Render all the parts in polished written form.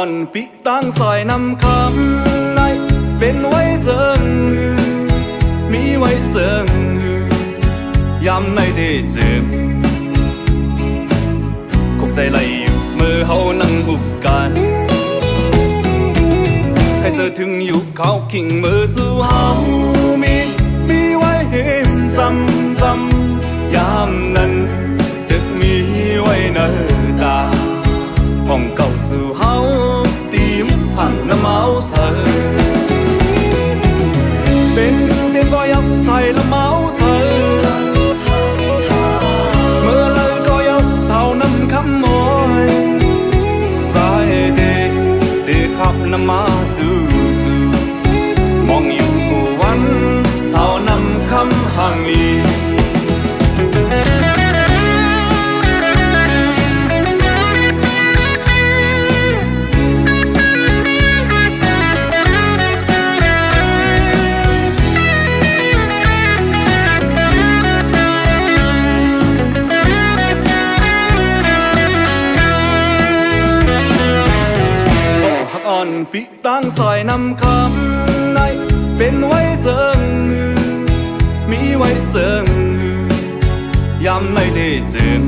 อนปิตั้งซอยนำคำในเป็นไว้เจิงมีไว้เจิงยามในได้เจิงคงใจไหลอยู่เมื่อเฮานั่งอุบกันใครเสือถึงอยู่เขาขิงมือสู่เฮามีไว้เห็นซ้ำยามนั้นดึกมีไว้เนื้อตาห้องเก่าสู่เฮาตีมผังน้ำเมาเสือเป็นเตียงก็ยับใส่ละเมาเสือเมื่อเลยก็ยับเศร้าน้ำคำมอยใจเด็กขับน้ำมาจู่มองอยู่วันเศร้าน้ำคำห่างลีปิตั้งซอยนำคำในเป็นไว้เจิงมีไว้เจิงยามในได้เจิง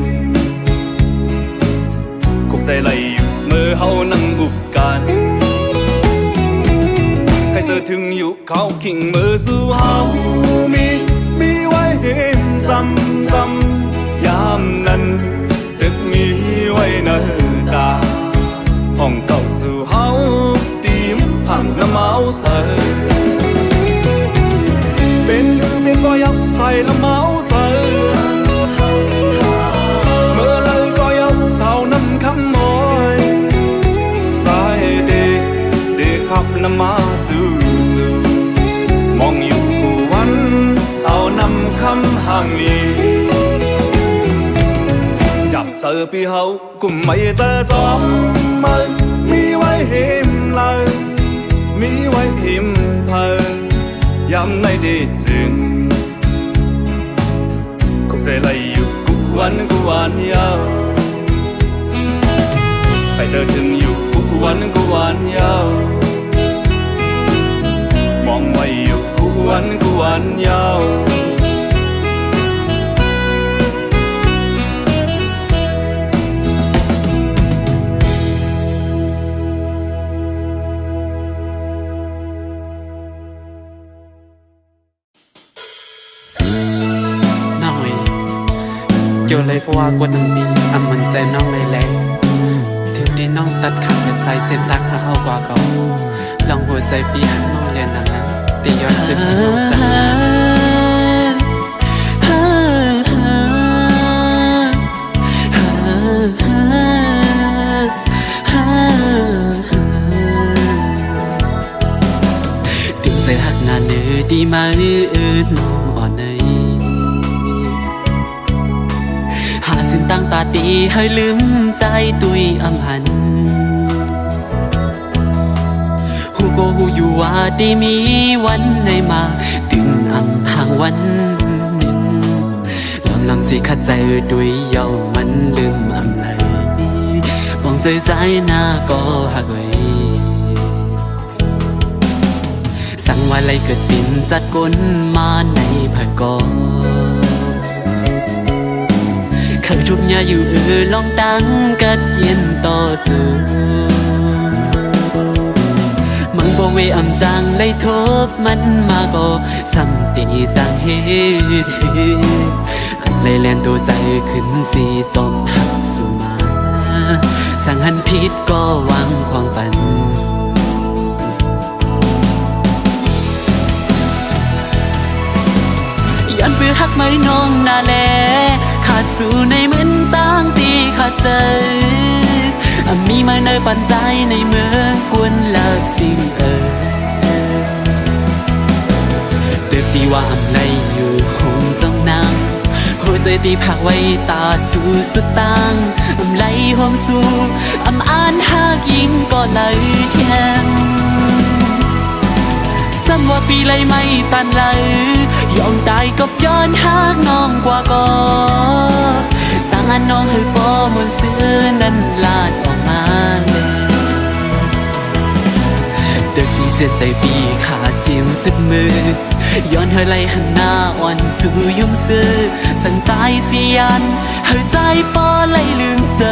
คงใจไหลอยู่เมื่อเฮานั่งอุบกันใครเสือถึงอยู่เขาขิงมือสู่เฮามีไว้เห็นซ้ำยามนั้นตึกมีไว้เนื้อตาห้องเก่าสู่เฮาตีมผังน้ำเมาเสือเป็นเตียงก็ยับใส่ละเมาเสือเมื่อเลยก็ยับเศร้าน้ำคำมอยใจเด็กขับน้ำมาจู่มองอยู่วันเศร้าน้ำคำห่างลีอยากเจอพี่เฮากุมไม่เจอจอมมีไว้เห็นเลยมีไว้หิมเพยามในได้จึงคงใจไหลอยู่กูวันยาวไปเจอถึงอยู่กูวันยาวมองไว้อยู่กูวันยาวโยเลยเพราะว่ากว่า1 ปีมันแสนน้องเลยแหละเที่ยวที่น้องตัดขาดใส่เส้นตักหาเฮากว่าเก่าลองหัวใส่ปีหันน้องเรียนนั่นนะตีย้อนซึมน้องถึงใจหักงานดีมาน้องอ่อนสิ้นตั้งตาตีให้ลืมใจตุยอำหันหูก็หูอยู่ว่าดีมีวันในมาถึงอำห่างวันหนึ่งลำลังสิขัดใจตุยเยามันลืมอำไหลมองใจสายหน้าก็หักไว้สั่งว่าไรเกิดปิ่นจัดก้นมาในผ่านก่อเคยทุบยาอยู่ลองตั้งกัดเย็นต่อจูมังบ่เวอำจังเลยทบมันมาก็ซ้ำตีสั่งเหตุเลยแลนตัวใจขึ้นสีจอมหักสุมาสั่งหันผิดก็วางความปันย้อนเบื่อหักไม่น้องนาแลขาดสู่ในเหมือนตั้งตีขาดใจมีมาในปันใจในเมื่อกวนเลิกสิ่งเติบตีว่าอำไรอยู่คงสองนางหัวใจตีผักไว้ตาสู่สุดตังอำไรหอมสู่อำอ่านหากยิงก็เลยแข็งซ้ำว่าปีเลยไม่ตันเลยยอมตายกับย้อนหากน้องกว่าก่อตั้งอันน้องให้ปอมนเสื้อนั้นลาดออกมาเลย สียนใส่ปีขาดเสียงสุดมือย้อนเธอไล่หันหน้าอ่อนสู่ยุ่มซื้อสั่งตายเสียนเธอใจปอไล่ลืมใจ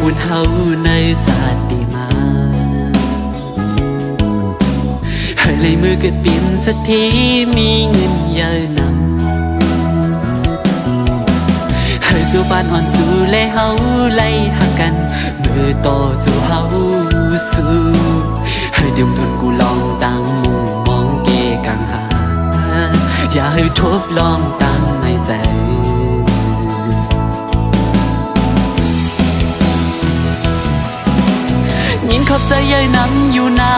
บุญเฮาในชาติมาให้เลยมือเกิดเปลี่ยนสักทีมีเงินเยอะนำให้สู่บ้านอ่อนสู่และเฮาไล่หักกันเมื่อต่อสู่เฮาสู่ให้เดิมทนกูลองตั้งมุมมองเกกังหาอย่าให้ทบลองตั้งในใจยินขอบใจเย้ยนำอยู่นา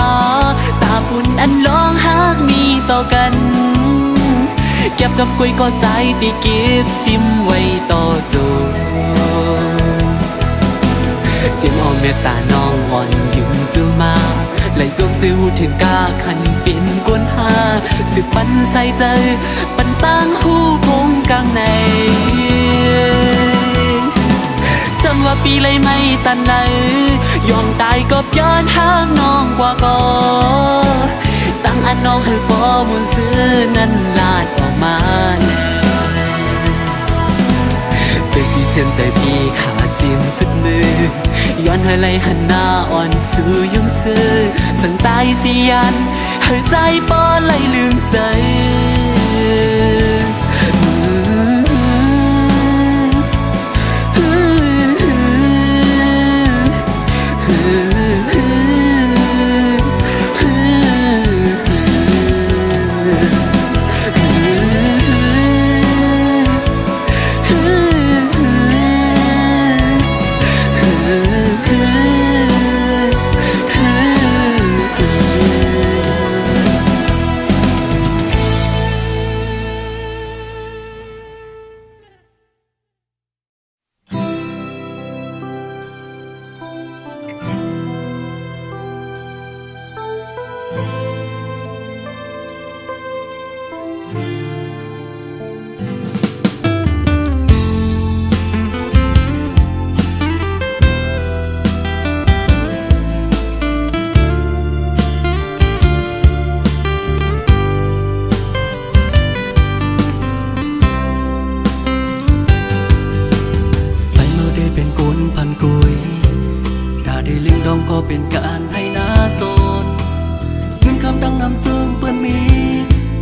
ตาปุ่นอันร้องฮักมีต่อกันเก็บกับกุยก็ใจที่เก็บซิมไว้ต่อจูเจียมเอาเมตตาน้องอ่อนยืมซื้อมาไหลจวงซื้อถึงกาขันเป็นกวนหาสึกปันใส่ใจปันตั้งหูคงกลางในสำว่าปีเลยไม่ตันไหนยอมตายก็ย้อนหางน้องกว่าก่อตั้งอันน้องให้ปอมุนซื้อนั้นลาดออกมาเด็กที่เส้นใจพี่ขาดเสียงสุดมือย้อนให้ไหลหันหน้าอ่อนสู่ยุ่งซื้อสั่งตายเสียนให้ใจปอไหลลืมใจก็เป็นการให้นาโซนเงินคำดังนำซึ่งเปิ้นมี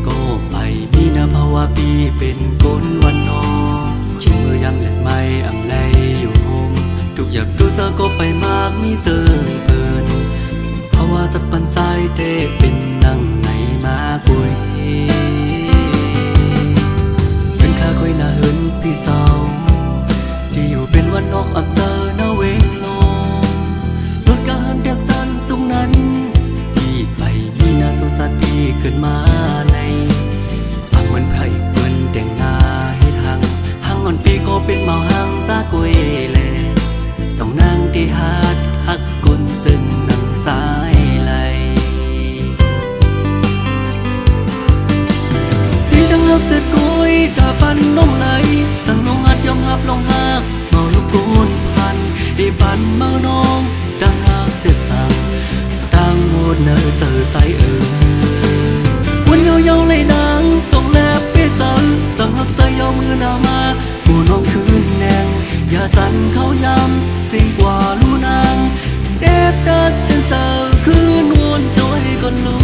ก็ไปมีนาภาวะปีเป็นกลวันนอชิมมือยังเล่นไม่อำไลอยู่โฮมทุกอย่างดูซะก็ไปมากมีเซิงเปินภาวะสักปันใจเตเป็นนั่งไหนมาคุยเป็นข้าคุยนาเหินพี่สาวที่อยู่เป็นวันนอกอำเจอนาเวงการเด็กสันสูงนั้นพี่ไปมีนาโซสัตปีขึ้นมาในฟังเหมือนไผ่เปิ้นแต่งหน้าให้ทางอ่อนปีก็เป็นเมาหางซากวยแลจ้องนางที่หาดหักกุนจึงนั่งสายไหลพี่ทั้งหักเสร็จกุยดาปันน้องไหลสั่งน้องหัดยอมหับลองหักเมาลูกกุนพันดีปันเมาน้องดังหักเสร็จสั่งตั้งหมดเนอเสือใสวันเยาเลยนางส่งแนบเปียสังสั่งหักใจเอามือหน้ามาหมู่น้องคืนแนงอย่าสั่นเขายำสิ่งกว่าลูนางเด็บดัดเส้นเสือคืนวนโดยก่อนลู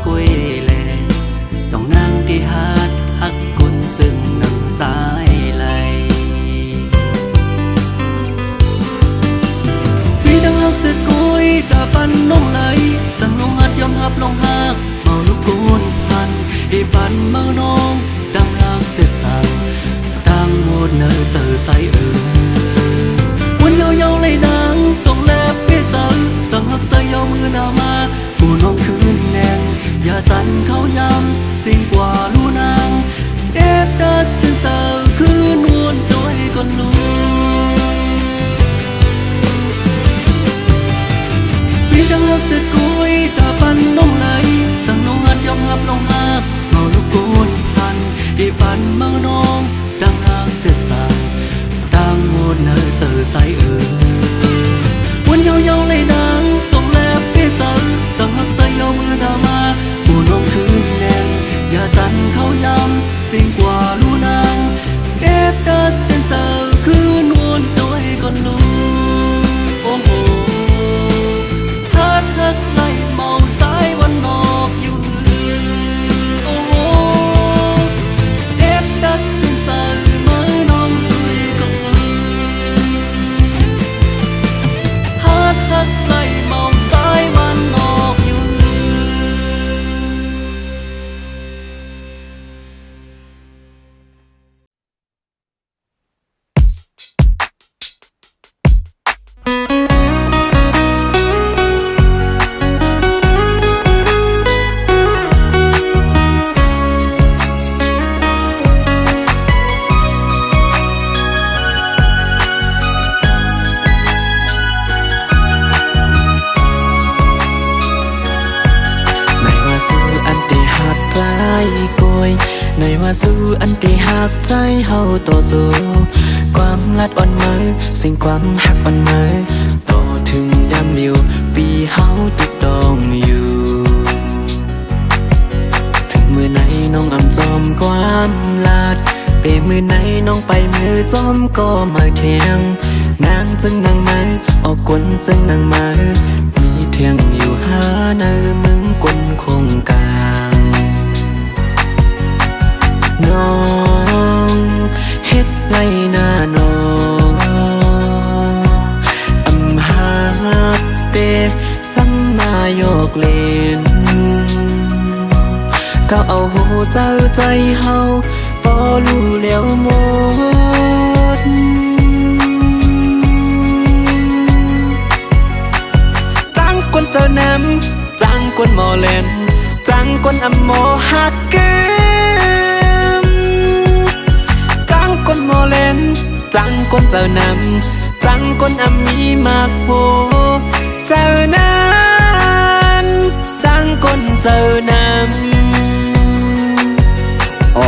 กุยแลจ้องนางที่หาดหักกุนจึงนำสายไหลพี่ดังลักเสร็จกุยตาปันน้องไหลสั่งลงหัดยอมหับลงหักเมาลูกกูนพันอีปันเมาน้องดังลักเสร็จสั่งตั้งหมดเนอเสือใสวันยาวๆเลยนางส่งแลบเปี้ยสังสั่งหักใส่ยาวมือหน้ามาผู้น้องคืนแนงอย่าสั่นเขายำสิ่งกว่าลู่นางเด็ดดัดสิ้นเสือคืนวนโดยก่อนลูพี่ดังลักเสร็จกุยตาปันน้องไหลสั่งน้องหัดยอมหับลงหักเมาลูกกูนพันอีปันเมาน้องดังลักเสร็จสั่งตั้งหมดเนอเสือใสวันยาวๆเลยนางส่งแลบเปี้ยสังสั่งหักใส่ยาวมือหน้ามาผู้น้องคืนแนงอย่าสั่นเขายำสิ่งกว่าลู่นางเด็ดดัดเส้นเสือคืนวนโดยก่อนลูโอ้โหหักไล่เมาสายวันนอกอยู่โอ้โหเด็ดดัดสิ้นสายเมื่อน้องด้วยกันหักไล่เมาสายวันนอกอยู่ในว่าสู้อันที่หักใจเฮาต่อสู้ความลัดอ่อนมือสิ่งความหักอ่อนมือต่อถึงยามอยู่ปีเฮาติดดองอยู่ถึงมือไหนน้องอำจอมความลัดเปมือไหนน้องไปมือจอมก็มาเทียงนางซึ่งนางมาออกกลซึ่งนางมามีเทียงอยู่หาเนอมึงกลคงกลางน้องเฮ็ดไรหน้าน้องอำหาเตสัมมาโยกเล่นก็เอาหูเจ้าใจเฮาพอรู้แล้วหมดจังคนเจ้าน้ำจังคนหมอเล่นจังคนอำหมอหักเกคนโมเลนจังคนเจ้านำจังคนอำมีมากโหเจ้านั้นจังคนเจ้านำอ๋อ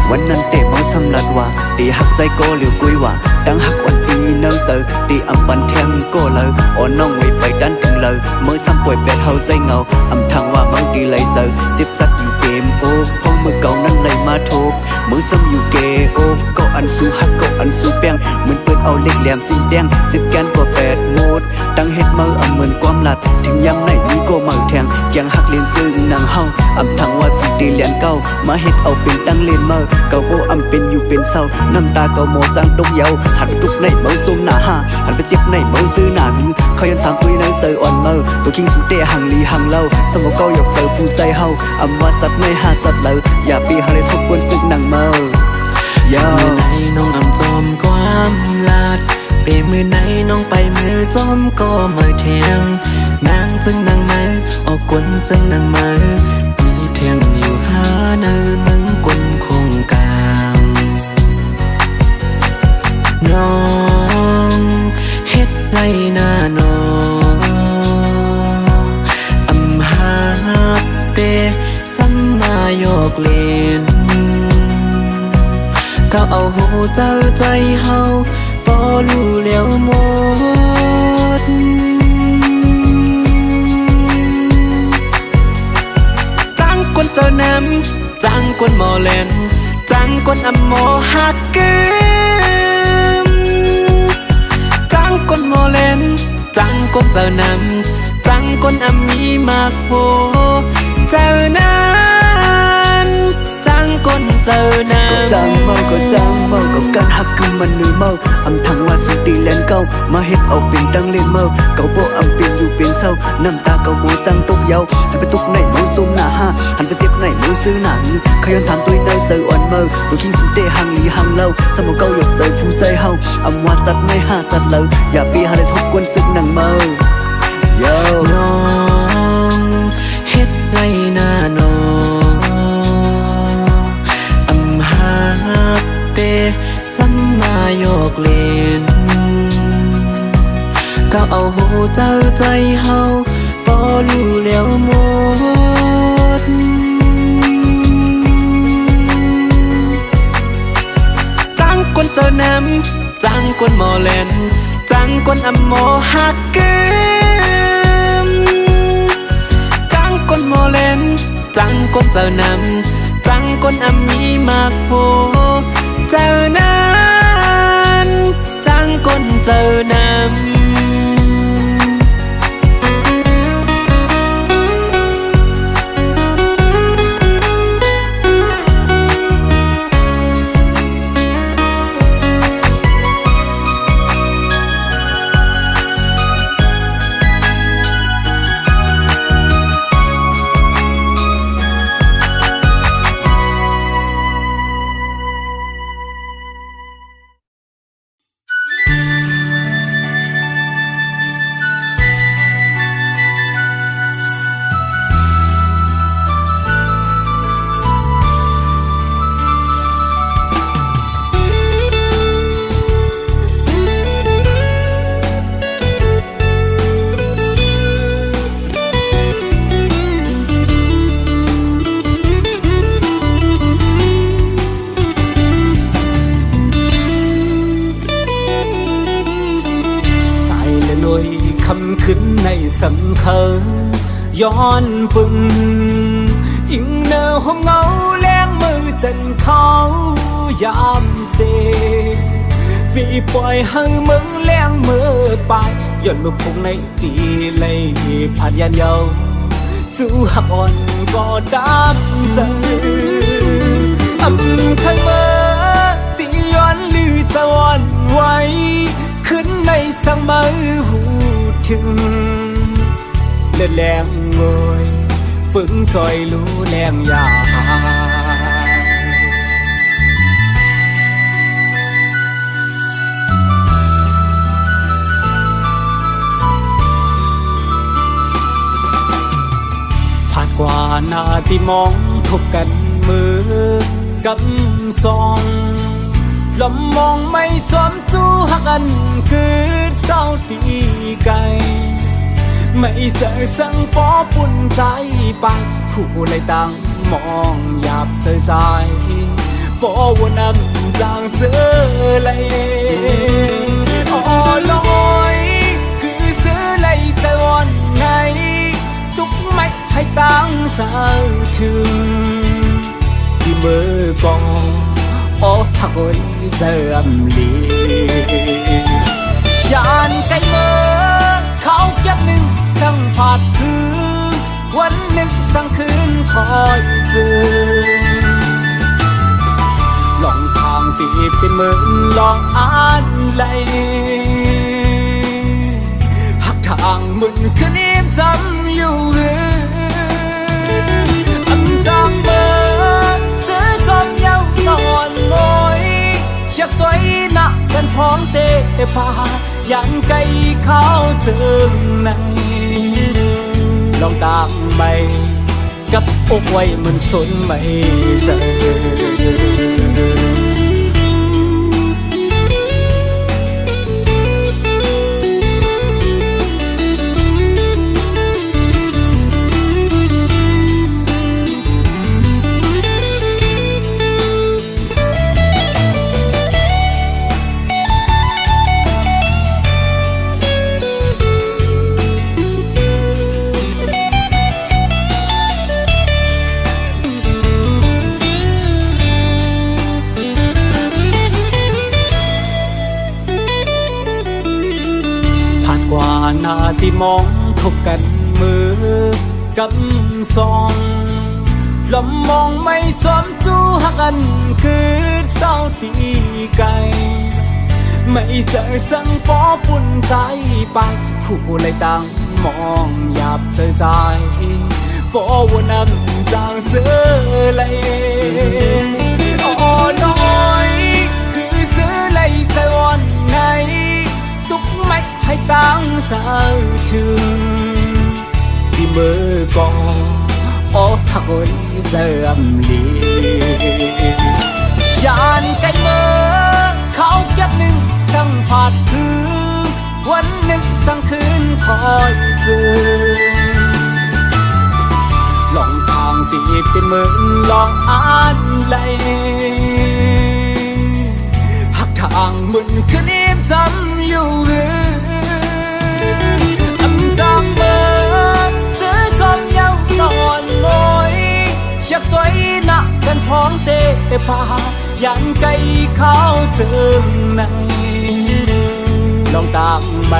วันนั้นเตะเมาสำลัดว่าตีหักใจโกหรือกุยว่าดังหักวันปีเนิ่งเจอตีอำบันเทียงโกเลยอ๋อน้องไม่ไปดันถึงเลยเมื่อซ้ำป่วยเป็ดเฮาใจเงาอำทางว่าบางทีเลยเจอจิบจัดอยู่เกมโอ้พงมือเก่านั้นเลยมาทบมือซ้ำอยู่เกโอก็อันสู้หักก็อันสู้แป้งเหมือนเปิดเอาเล็กแหลมจิ้มแดง10 แกนกว่า8 โมดตั้งเฮ็ดมืออำเหมือนความลัดถึงยามไหนมีก็มาแทงแกงหักเลียนซึ่งนางเฮาอำทางว่าสิตีเลียนเก่ามาเฮ็ดเอาเป็นตั้งเล่นมือเก่าโออำเป็นอยู่เป็นเศร้าน้ำตาเก่าโมสร้างตกเยาหันไปทุกในเมือส้มหน้าห้าหันไปเจ็บในเมือซื้อหน้าหึเขายันถามคุยในเซออ่อนมือตัวคิงสุดเตะหังลีหังเล่าสมองเก่าหยอกเซอผู้ใจเฮาอำว่าสัตว์ในหาสัตว์เลยอย่าปีหาเลยทบกวนซึกนางเมือยามือไหนน้องอำจอมความลัดเปมือไหนน้องไปมือจอมก็มาเทียงนางซึ่งนางมาออกกลซึ่งนางมามีเทียงอยู่หาเนอมึงกลคงกลางน้องเฮ็ดไรหน้าน้องอำหาเตสัมมาโยกเล่นก็เอาหูเจ้าใจเฮาพอรู้แล้วหมดจังคนเจ้าน้ำจังคนหมอเล่นจังคนอำหมอหักเกมจังคนหมอเล่นจังคนเจ้าน้ำจังคนอำมีมากโหเ จอนั้นจังก้นเจอนั้นก็จังเมาก็การหักคือมันเหนื่อยเมาอำทางว่าสุดตีแลนเก่ามาเฮ็ดเอาเป็นตั้งเล่นเมาเก่าบ่อำเป็นอยู่เป็นเศร้าน้ำตาเก่าโมจังตกเยาหันไปตุกในเมาซุ่มหน้าห้าหันไปเจ็บในเมาซื้อหนังขย้อนถามตัวในเจออ่อนเมาตัวคิงสุดเตหังลีหังเล่าสมองเก่าหยดเจอผู้ใจเฮาอำว่าจัดไม่ห้าจัดเลยอย่าปีหาได้ทบกวนซึกหนังเมาน้องเฮ็ดไรหน้าน้องอำหาเตสัมมาโยกเล่นก็เอาหูเจ้าใจเฮาบ่รู้แล้วหมดจังคนเจ้าน้ำจังคนหมอแลนจังคนอำโมหักเกิมจังคนหมอแลนจังคนเจ้าน้ำจังคนอำมีมากโหเจ้านั้นจังคนเจ้าน้ำคำขึ้นในสำคัญย้อนปึงอิงเนอห้องเงาแรงมือจันเขายามเสปีปล่อยให้มึงแรงมือไปย้อนมือพงในตีเลยผ่านยันเยาสู้หักอ่อนก็ดำใจอำคันเมื่อตีย้อนลือจะวันไว้ขึ้นในสังมือหูถึงเลือดแรงงอยปึงจอยรู้แรงยาผ่านกว่าหน้าที่มองทบกันมือกำซองลมมองไม่จอมจู้หักอันคือเศร้าตีไกลไม่เจอสังปอปุ่นใจไปคู่เลยตั้งมองหยาบเธอใจปอวนนำจางเสือเลยอ๋อลอยคือเสือเลยจะวันไงตุกไม่ให้ตั้งสาวถึงที่มือกองโอ้หักโอยเสื่อมลียานไกลเมื่อเขาเก็บหนึ่งสั่งผาดคือวันหนึ่งสั่งคืนคอยเจอลองทางตีเป็นเหมือนลองอ่านไหลหักทางมึนคืนนี้จำอยู่อันจางเบอซื้อจอมเย้านอนมอยอยากตัวหนักกันพร้อมเตะพายันไกลเขาเจิงในลองตามไปกับอกไว้มันสนไม่เจอ หน้าที่มองทบกันมือ กำซองลมมองไม่จอมจู้หักกันคือเศร้าตีไก่ไม่เจอสังฟอปุ่นใจไปคู่เลยตั้งมองหยับเธอใจฟอวนนำจางเสือเลยอ๋อน้อยคือเสือเลยใจอ่อนไหนตุกไม่ให้ตั้งสาวถึงที่มือก่อโอ้หักวันเสื่อมลียานไกลเมื่อเขาเก็บหนึ่งสั่งผาดคืนวันหนึ่งสั่งคืนคอยเจอลองทางที่เป็นเหมือนลองอ่านเลยหักทางเหมือนคืนนี้ซ้ำอยู่อำจางเมื่อซื้อจอมเย้านอนลอยอยากตัวหนักกันพ้องเตะพายันไกลเขาเจิมในลองตามไป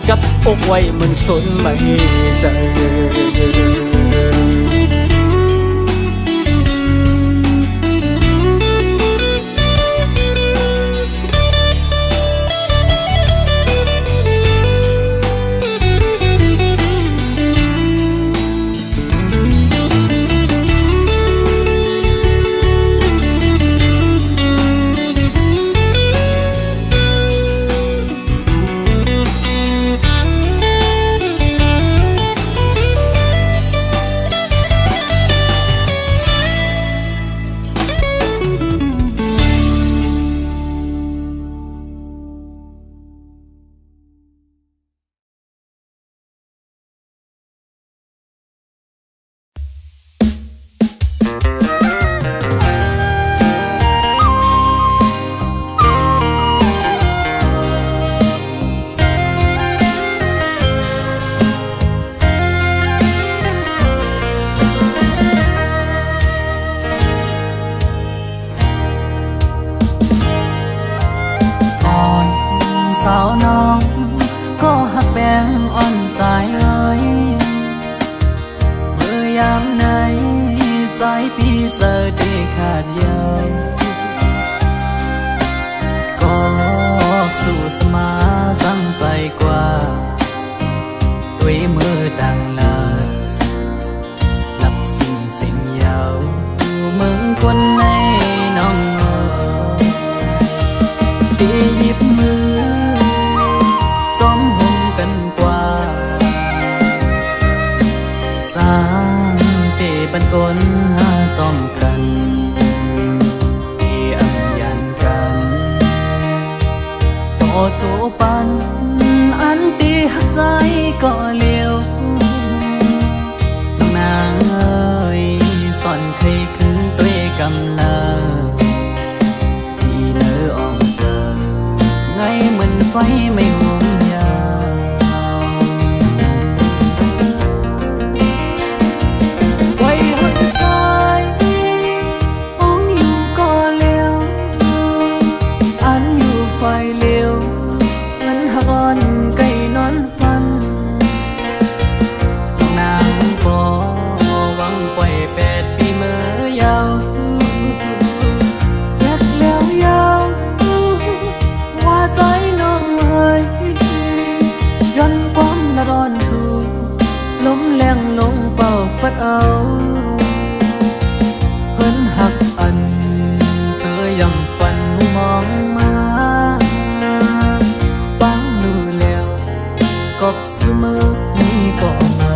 กับอกไว้มันสนไม่เจอสาวน้องก็หักแบงอ่อนใจเลยเมื่อยามไหนใจพี่เจอได้ขาดเยาวก็สู้สมาจังใจกว่าด้วยมือดังลาหลับสิ่งสิ่งยาวเมืองคนในน้องที่หยิบมือจอมห่มกันกว่าสร้างเตบันกลหาจอมกันที่อำยันกันต่อจูปันอันตีหักใจก็เลี้ยวน้องนางเอ้ยสอนเคยขึ้นด้วยกำลังที่เนื้ออ่อมเจอไงเหมือนไฟไม่ห่วงยาวไว้หักใจมองอยู่ก็เลี้ยวอันอยู่ไฟเลี้ยวมันหักอ่อนไก่นอนฟันน้องนางก็หวังปล่อย8 ปีเมื่อยาวรักแล้วยาวว่าใจน้องเอ้ยย้อนความละร้อนสู่ลมแรงลงเป่าฟัดเอาเพิ่นหักอันเธอยำฝันมองมาปังดูแล้วกบเสมอนี้ก็มา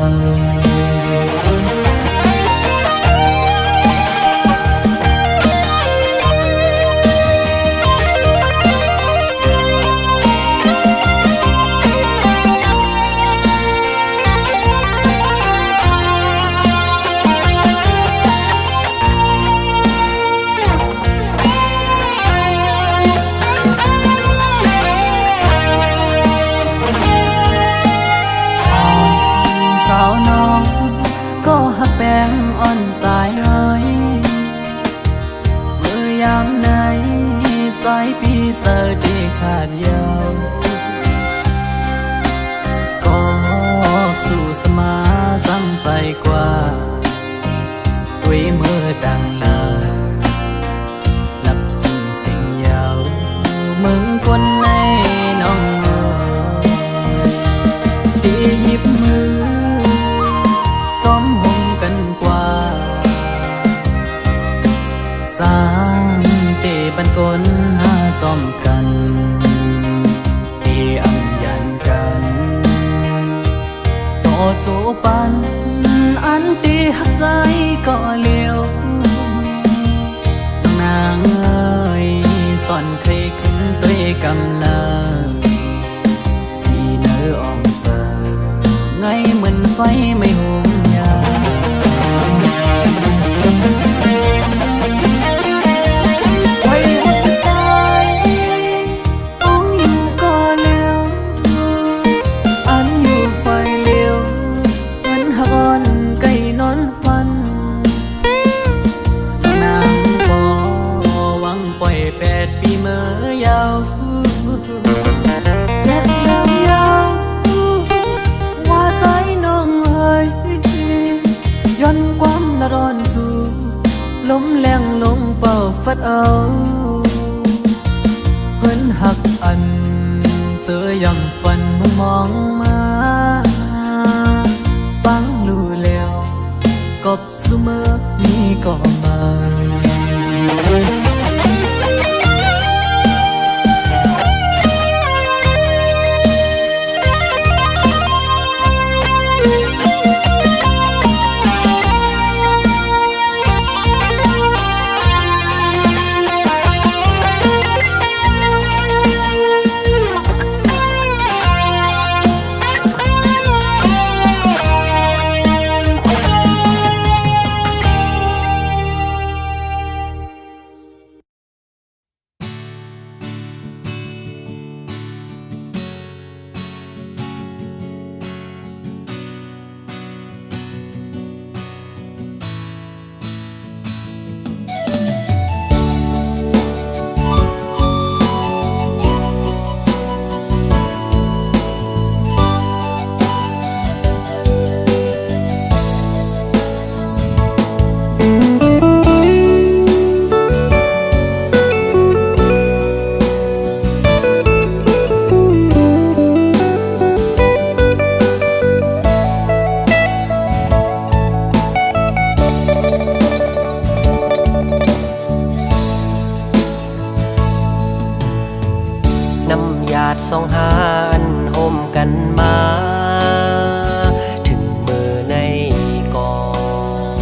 สาวน้องก็หักแบงอ่อนใจเอ้ยเมื่อยามไหนใจพี่เจอได้ขาดยาวก็สู้สมาจังใจ สร้างเตบันกลหาจอมกันที่อังยันกันต่อจูปันอันตีหักใจก็เลี้ยวน้องนางเอ้ยสอนเคยขึ้นด้วยกำลังที่เนื้ออ่องเจอไงเหมือนไฟไม่หุมยาไว้หัวใจต้องอยู่ก็เลี้ยวอันอยู่ไฟเลี้ยวเหมือนหักอ่อนไก่นอนฟันนางบ่หวังปล่อย8 ปีเมื่อยาวแยกยาวว่าใจน้องเอ้ยย้อนความละร้อนสู่ลมแรงลงเป่าฟัดเอาเพิ่นหักอันเจอยังฝันมองมาบังรู้แล้วกบเสมอนี้ก็มา ดสองหานห่มกันมาถึงมือในก่อน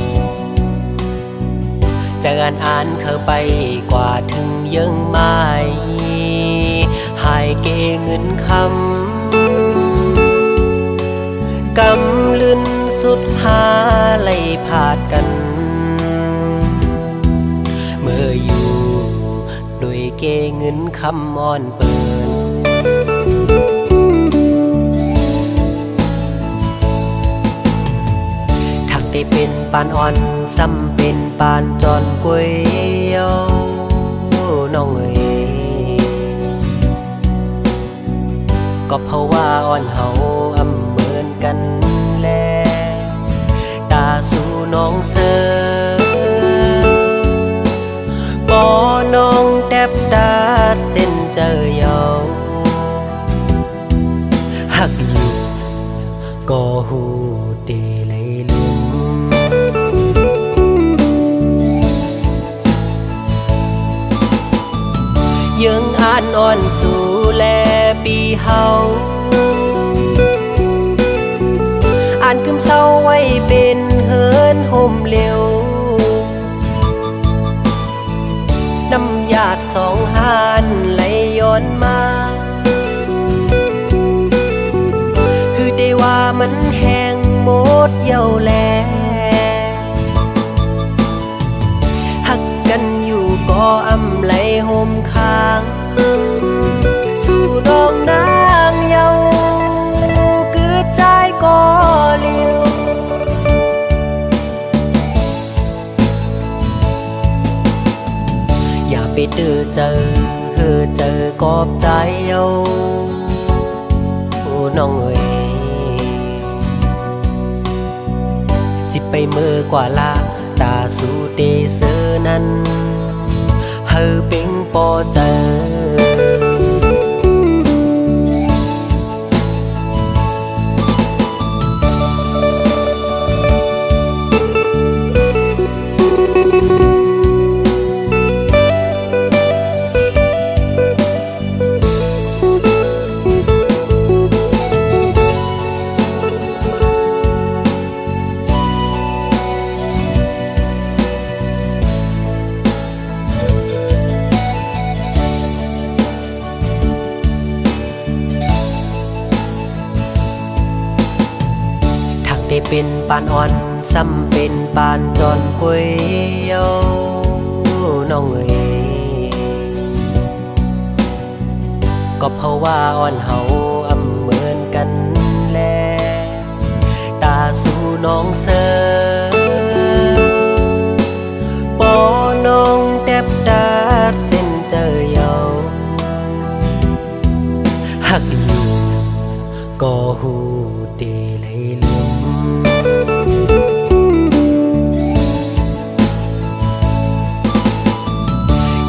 จะอ่านเข้าไปกว่าถึงยังไม่หายเกเงินคำกำลืนสุดหาไล่ผาดกันเมื่ออยู่โดยเกเงินคำอ่อนเปินทักได้เป็นปานอ่อนซ้ำเป็นปานจอนกวยเยาน้องเอ๋ยก็เพราะว่าอ่อนเฮาอำเหมือนกันแลตาสู่น้องเสือปอน้องแทบดาดเส้นเจอเยาหักอยู่ก็หูเตเลยลืมยังอ่านอ่อนสู่แลปีเฮาอ่านกึมเศร้าไว้เป็นเฮินห่มเร็วน้ำหยาดสองหานไหลย้อนมาคือได้ว่ามันแห้งหมดเย้าแลหักกันอยู่ก็อำไหลห่มค้างสู่น้องนางเยาคือใจก็เลี้ยวอย่าไปเดือเจอกอบใจเยาโอ้น้องเอ๋ยสิไปมือกว่าลาตาสู่เดเซอนั้นเฮอเป็งปอเจอ เป็นปานอ่อนซ้ำเป็นปานจอนกวยเยาน้องเอ๋ยก็เพราะว่าอ่อนเฮาอำเหมือนกันแลตาสู่น้องเสอปอน้องแทบดาดเส้นเจอเยาหักอยู่ก็หูเตเลยลืม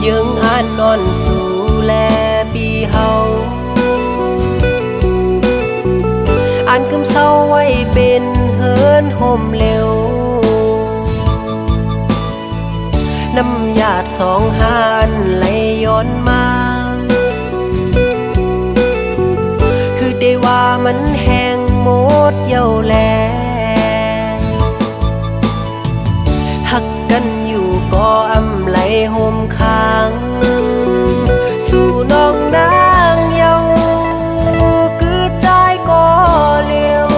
ยังอ่านนอนสู่แลปีเฮาอ่านกำเศร้าไว้เป็นเฮินห่มเร็วน้ำหยาดสองหานไหลย้อนมาคือได้ว่ามันแห้งหมดเย้าแลหักกันอยู่ก็อำไหลห่มค้างสู่น้องนางเยาคือใจก็เลี้ยว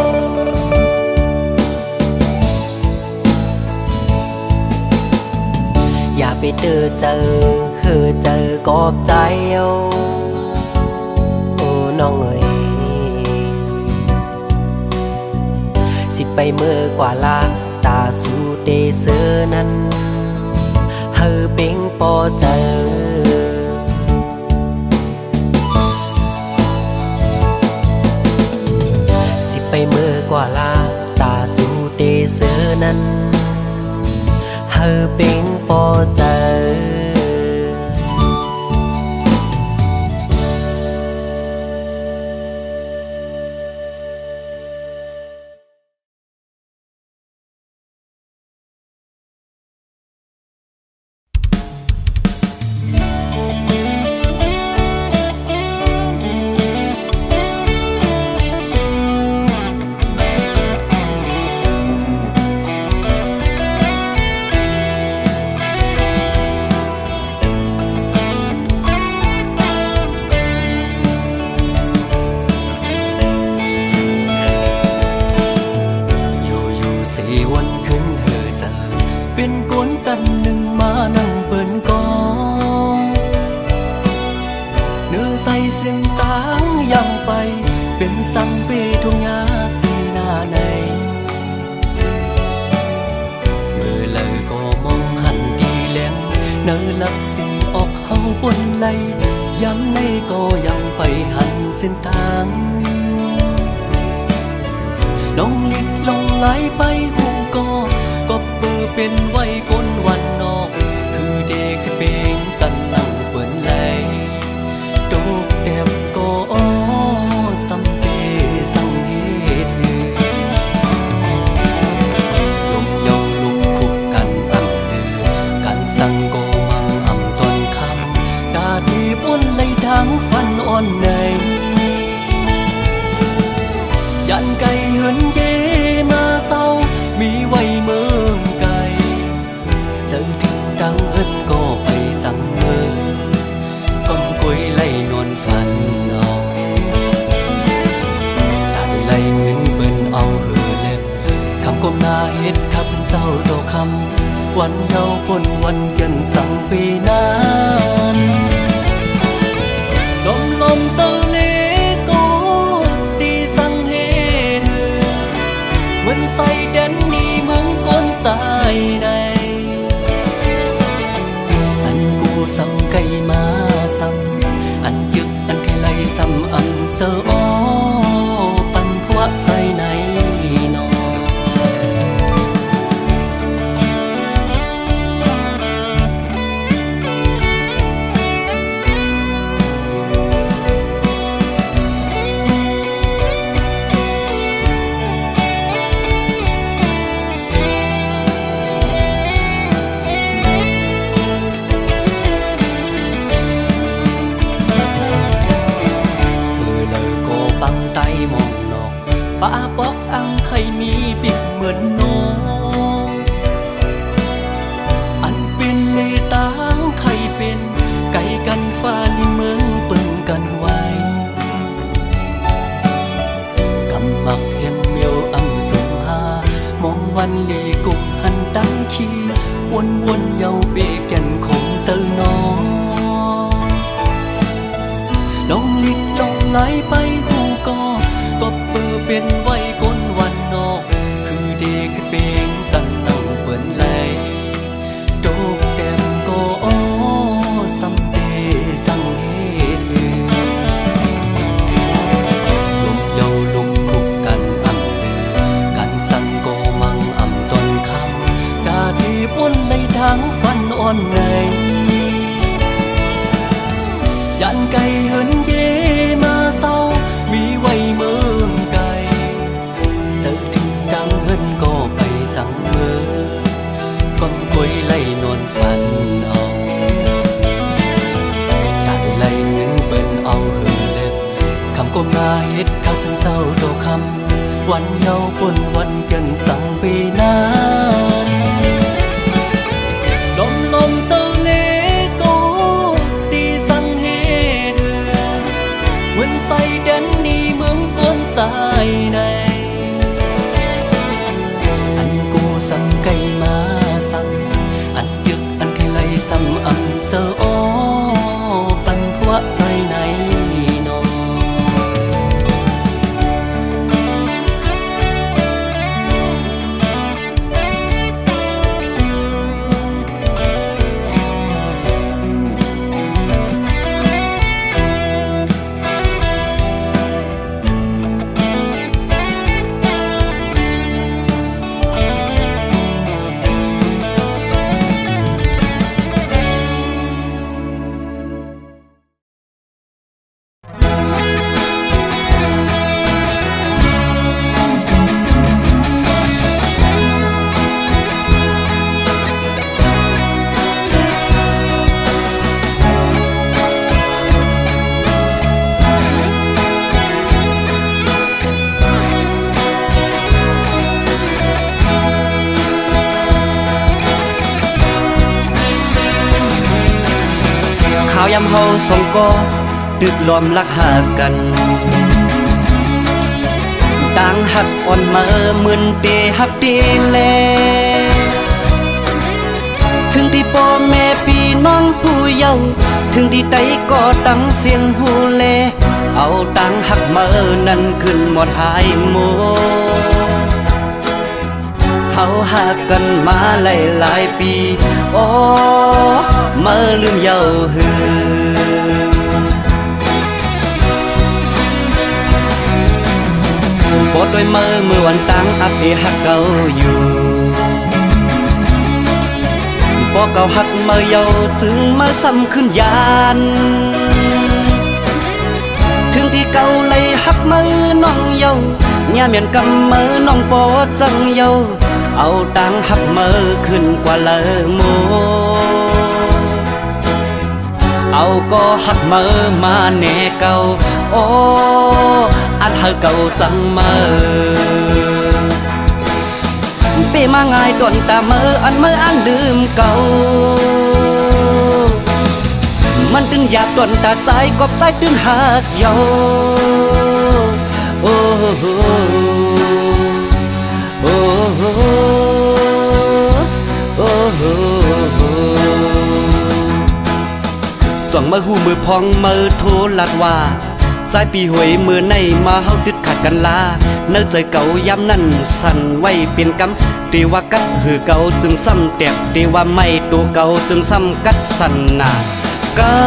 อย่าไปเจอเจอกอบใจเอาโอ้น้องเอ๋ยสิไปเมื่อกว่าลาตาสู่เตเซอนั้นเฮอเป็งปอเจอสิไปเมื่อกว่าลาตาสู่เตเซอนั้นเฮอเป็งปอเจอเป็นกวนจันหนึ่งมานั่งเปิ่นกองเนื้อใส่สิ่งต่างยังไปเป็นสังเปทุงยาสีหน้าในเมื่อเลยก็มองหันดีแหลงเนื้อลับสิ่งออกเฮาปนไหลย้ำในก็ยังไปหันเส้นทางลองลิกลองไหลไปหูก็เปิดเป็นไว้คนวันนอกคือเด็กขึ้นเป็นสันนั่งเปิ่นไหลตกแดบก็สัมเปสังเหตุลมเยาลุกคุกกันอันเดือกันสั่งก็มังอำตอนคำตาดีบนไหลทางฟันอ่อนในยันไก่เหินเยมาเศร้ามีไว้เมืองไกลเจอถึงดังเอิ้นก็ไปสั่งเมือก้มกวยไล่นอนฝันเอาตัดไล่เงินเปิ้นเอาเหือเล็บคำก้มหน้าเฮ็ดข้าพเจ้าโตคำวันเยาปนวันกันสั่งปีนั้นลมเตอเลก็ดีสั่งเฮ็ดเหมือนใส่แดนนี้เมืองก้นสายใดอันกูสั่งไก่มาซ้ำอันยึกอันแค่ไล่ซ้ำอันเสออ้อปันพวกใส่ในนอ ไงไปหูก็เปิดเป็นไว้ก้นวันนอกคือเด็กขึ้นเปงจันเนาเปิ้นไหลโดกแต้มก็อ้อสำเตสังเหตุลมเยาลุกคุกกันอำเดือกันสั่งก็มังอำตนคำกาดีป้นเลยทางฟันอ่อนในยันไก่เหินเยมาเศร้ามีไว้เมืองไก่เจอถึงดังเหินก็ไปสั่งเมือก้อนกล้วยไล่นอนฝันเอาได้ไล่เงินเปิ้นเอาเหือเล็บคำก้มหน้าเฮ็ดข้าเป็นเจ้าโตคำวันเยาปนวันเกินสั่งปีนั้นลมเศร้าเลโกดีสั่งเฮ็ดเหมือนใส่เดินนี่เมืองก้นสายในอันกูสั่งไก่มาสั่งอันยึกอันไข่ไหลสั่งอำเสออ้อปันพวะใส่ในนอข่าวยำเฮาสองก็ดึกล้อมลักหากันต่างหักอ่อนมามึนเตหักเตแลถึงที่พ่อแม่พี่น้องผู้เยาว์ถึงที่ใดก็ตั้งเสียงหูแลเอาต่างหักมานั้นขึ้นหมดหายหมดเฮาหากันมาหลายปีโอ้มาลืมเยาหือปวดด้วยมือวันตั้งอัปเดหักเก่าอยู่บ่เก่าหักมาเยาถึงมาซ้ำขึ้นยานถึงที่เก่าเลยหักมือน้องเยาย่าเมียนกำมือน้องปอจังเยาเอาตังหักมือขึ้นกว่าเลอโมเอาก็หักมือมาแน่เก่าโอ้อันหักเก่าจังมือเปมาง่ายตนตามืออันลืมเก่ามันตึงหยาบตนตาใจกบใจตึงหักเยาโอ้โอ้จ้องมือหูมือพองมือโทรลัดว่าสายปีหวยมือในมาเฮาดึดขัดกันลาเนื้อใจเก่ายามนั้นสั่นไว้เป็นกำตีว่ากัดหือเก่าจึงซ้ำแตกตีว่าไม่ตัวเก่าจึงซ้ำกัดสั่นหนาเก่า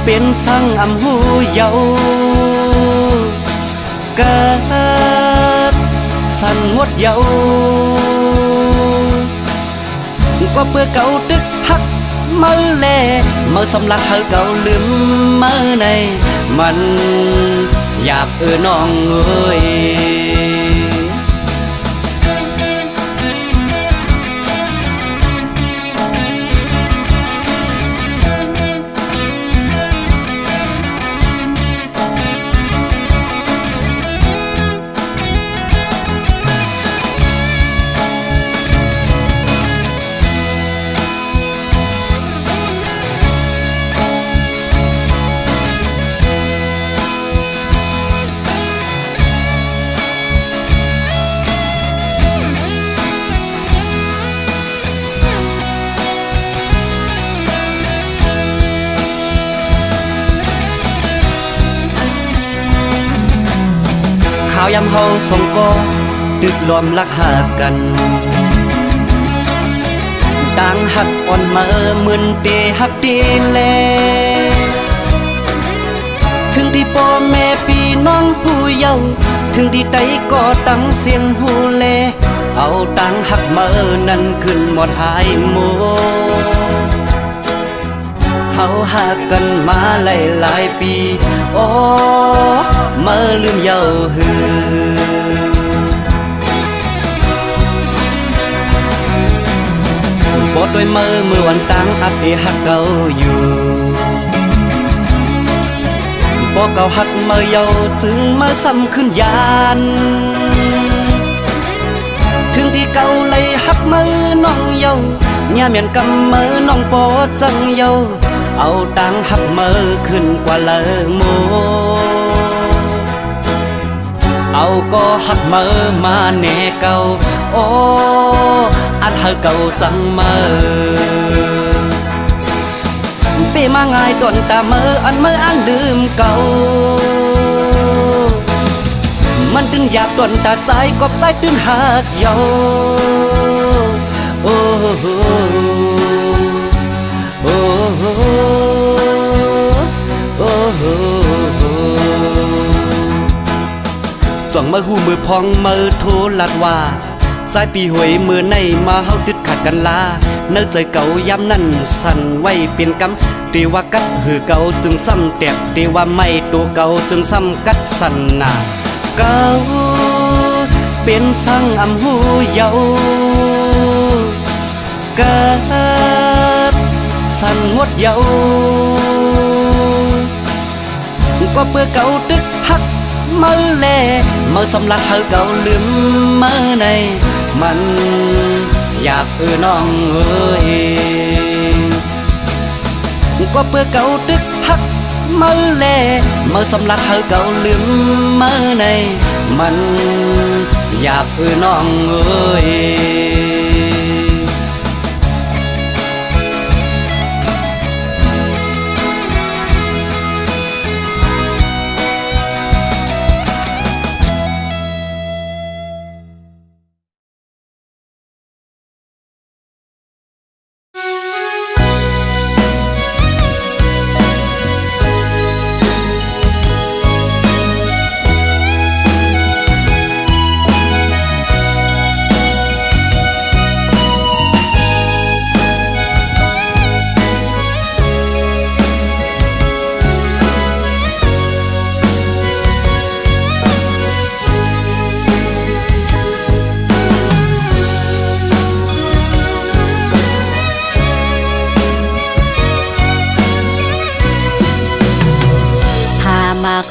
เป็นสั่งอำหูเยากัดสั่นงดเยาก็เพื่อเก่าตึกหักมือแลมือสำลักเฮาเก่าลืมมือในมันหยาบน้องเอ้ย าวยำเฮาสองก็ดึกล้อมลักหากันต่างหักอ่อนเมื่อมึนเตหักดีแลถึงที่พ่อแม่พี่น้องผู้เยาว์ถึงที่ใดก็ตั้งเสียงหูแลเอาต่างหักเมื่อนั้นขึ้นหมดหายโมเฮาหักกันมาหลายปีโอ้เมื่อลืมเยาว์หือบ่ด้วยมือวันต่างอักที่หักเก่าอยู่บ่เก่าหักเมื่อเยาว์ถึงมาซ้ำขึ้นยานถึงที่เก่าเลยหักมือน้องเยาว์ย่าเมียนกำมือน้องปอจังเยาว์เอาตังหักมือขึ้นกว่าเลอโมเอาก็หักมือมาแน่เก่าโอ้อันหักเก่าจังมือเปมาง่ายต้นตามืออันลืมเก่ามันตึงหยาบต้นตาใจกอบใจตื่นหักเยาโอ้โอ้โอ้จ้องมือหูมือพองมือโทรลัดว่าสายปีหวยมือในมาเฮาดึดขัดกันลาเนื้อใจเก่ายามนั้นสั่นไว้เป็นกำตีว่ากัดหือเก่าจึงซ้ำแตกตีว่าไม่ตัวเก่าจึงซ้ำกัดสั่นหนาเก่าเป็นสั่งอำหูเยาเกิดสั่นงดเยาก็เพื่อเก่าตึกหักมือแลมือสำลัดเฮาเก่าลืมมือในมันอยากน้องเอ้ยก็เพื่อเก่าตึกหักมือแลมือสำลัดเฮาเก่าลืมมือในมันอยากน้องเอ้ย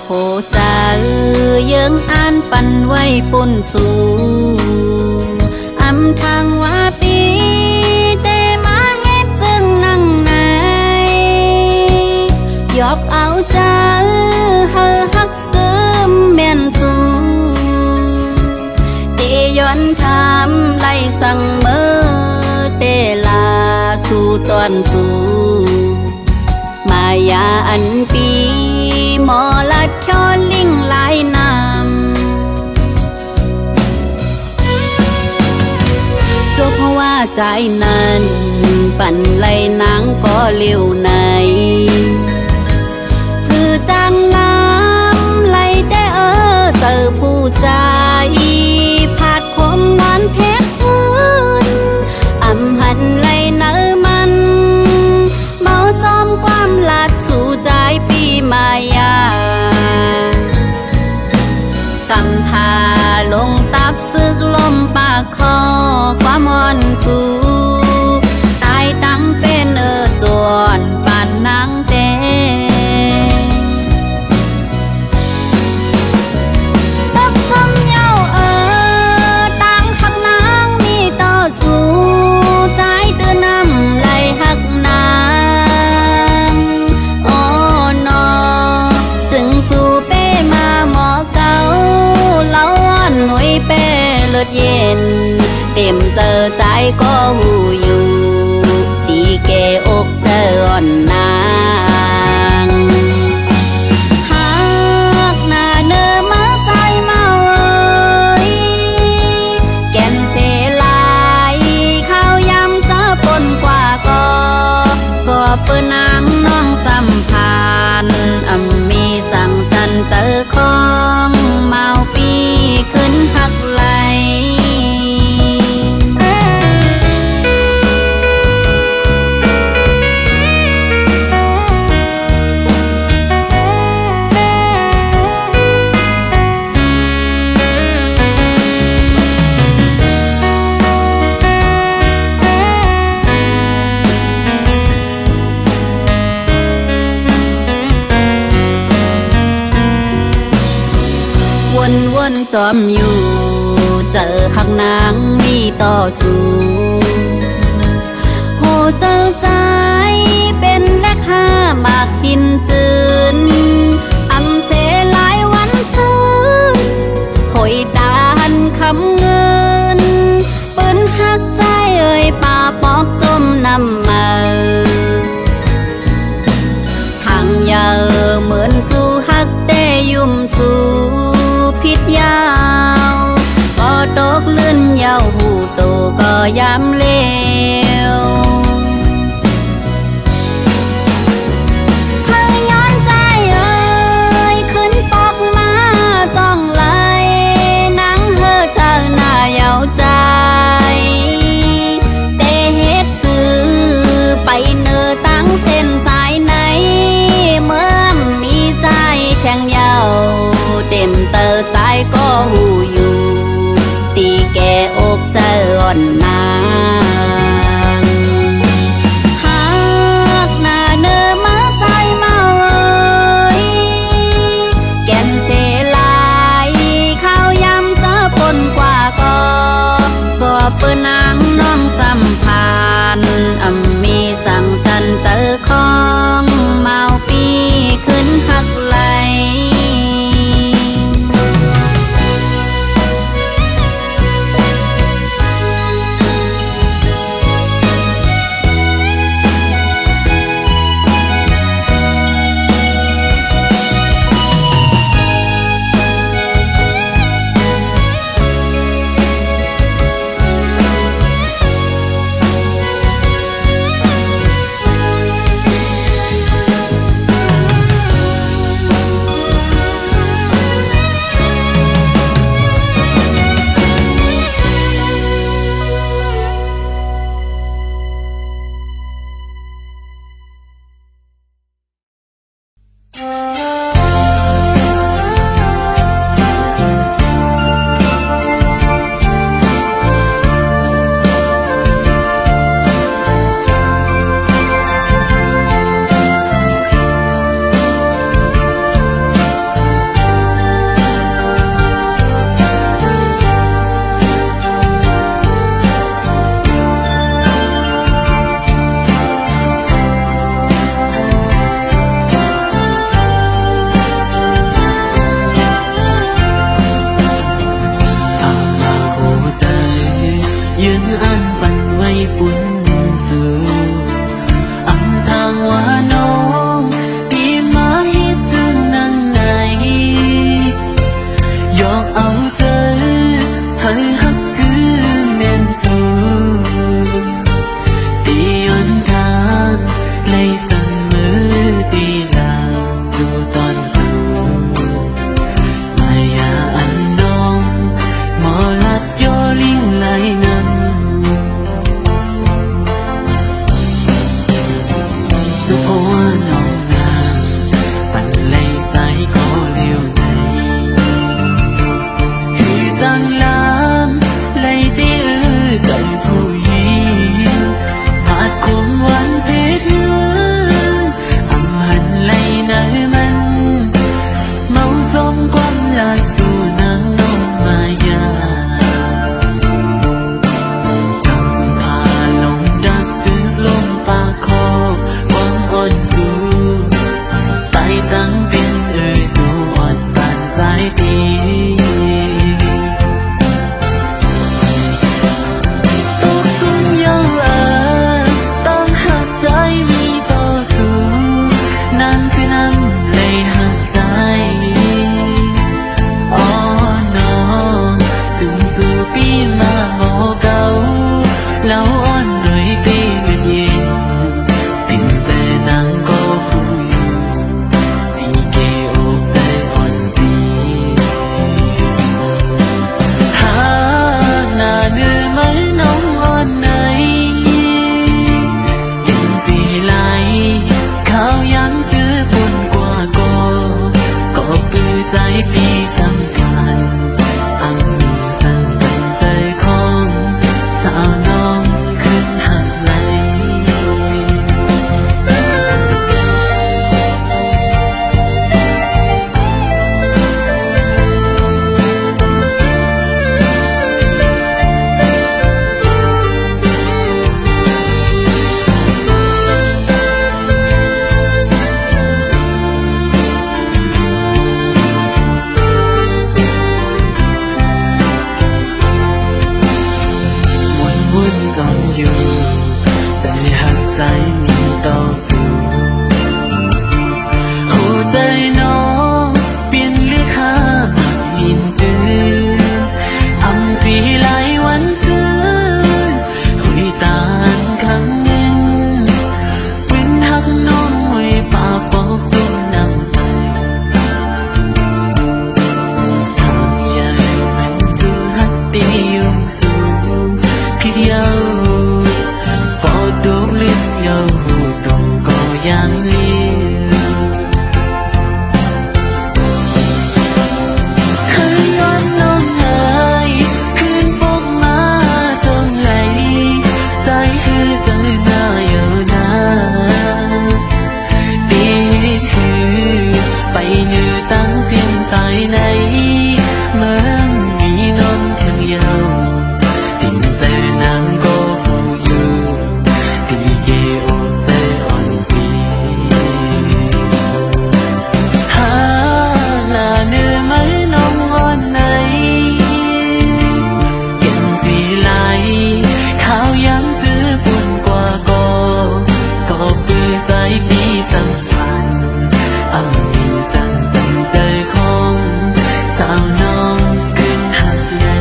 โคจายังอ่านปันไว้ปนสู่อำทางว่าปีแต่มาเฮ็ดจึงนั่งไหนยอกเอาใจเฮาฮักเกิมแม่นสู่เตย้อนทำไล่สั่งเมื่อเตลาสู่ตอนสู่มายาอันปีหมอลัดชอลิงลายน้ำจบเพราะว่าใจนั้นปั่นไหลนางก็เลี้ยวในคือจังน้ำไหลได้เจอผู้ใจผาดคมนอนเพชรอำหันไหลเนื้อมันเมาจอมความลัดสู่ใจปีมายากำพาลงตับซึกลมปากคอความอ่อนสู่ตายตั้งเป็นจวนปานนางเตตักซ้ำเย้าตั้งหักนางมีต่อสู้ใจตื่นน้ำไหลหักนางอ๋อนอจึงสู่เป้มาหมอเก่าเล่าอ่อนหนุ่ยเป้เลิศเย็นเต็มเจอใจก็หูอยู่ตีแกอกเจออ่อนนางหากหน้าเนอมาใจเมา เปิดนางน้องสัมพันธ์มีสั่งจันเจอของเมาปีขึ้นหักไหลวนจอมอยู่เจอหักนางมีต่อสู้โหเจ้าใจเป็นแลกห้าบากหินจืนอำเสหลายวันชื่นหอยดานคำเงินปืนหักใจเอ่ยป่าปอกจมน้ำมาทางยาเหมือนสู้หักเตยุ่มสู้พิษยาวก็ตกลื่นยาวหูโตก็ย้ำเลวเธอย้อนใจเอ่ยขึ้นปอกมาจ้องไหลนังเธอเจ้าหน้าเยาใจเตเฮ็ดคือไปเนื้อตั้งเส้นสายไหนเมื่อมีใจแข็งยาวเต็มเจอใจก็หูอยู่ตีแกอกเจออ่อนนางหากหน้าเนื้อมาใจเมาเอ่ยแก่นเสลายข้าวยำเจอปนกว่าก็เปิดนางน้องสัมพันธ์มีสั่งจันเจอของเมาปีขึ้นหักไหล ต่อสู้หัวใจน้องเปลี่ยนเลือกข้าหินตื่นอำสีหลายวันซื้อหุยตานครั้งหนึ่งเป็นหักน้องไว้ปากบอกจนนำไปทางใหญ่มันสู้หักตียงสูงที่ยาวปอดดูลิ้นยาวตรงก็ยังเลี้ยวเคยย้อนน้องหายคืนปกมาตรงไหลใจคือใจหน้าอยู่นาตีคือไปยืนตั้งเสียงสายในเหมือนมีน้องเพียงยาวติ่งใจนางก็หูอยู่ที่เกโอใจอ่อนปีหาหน้าเนื้อไหมน้องอ่อนไหนเก็บสีไหลข้าวย้ำจื้อปุ่นกว่าก็ปื้อใจปีสัมพันธ์อำมีสั่งจำใจของสาวน้องขึ้นหักใหญ่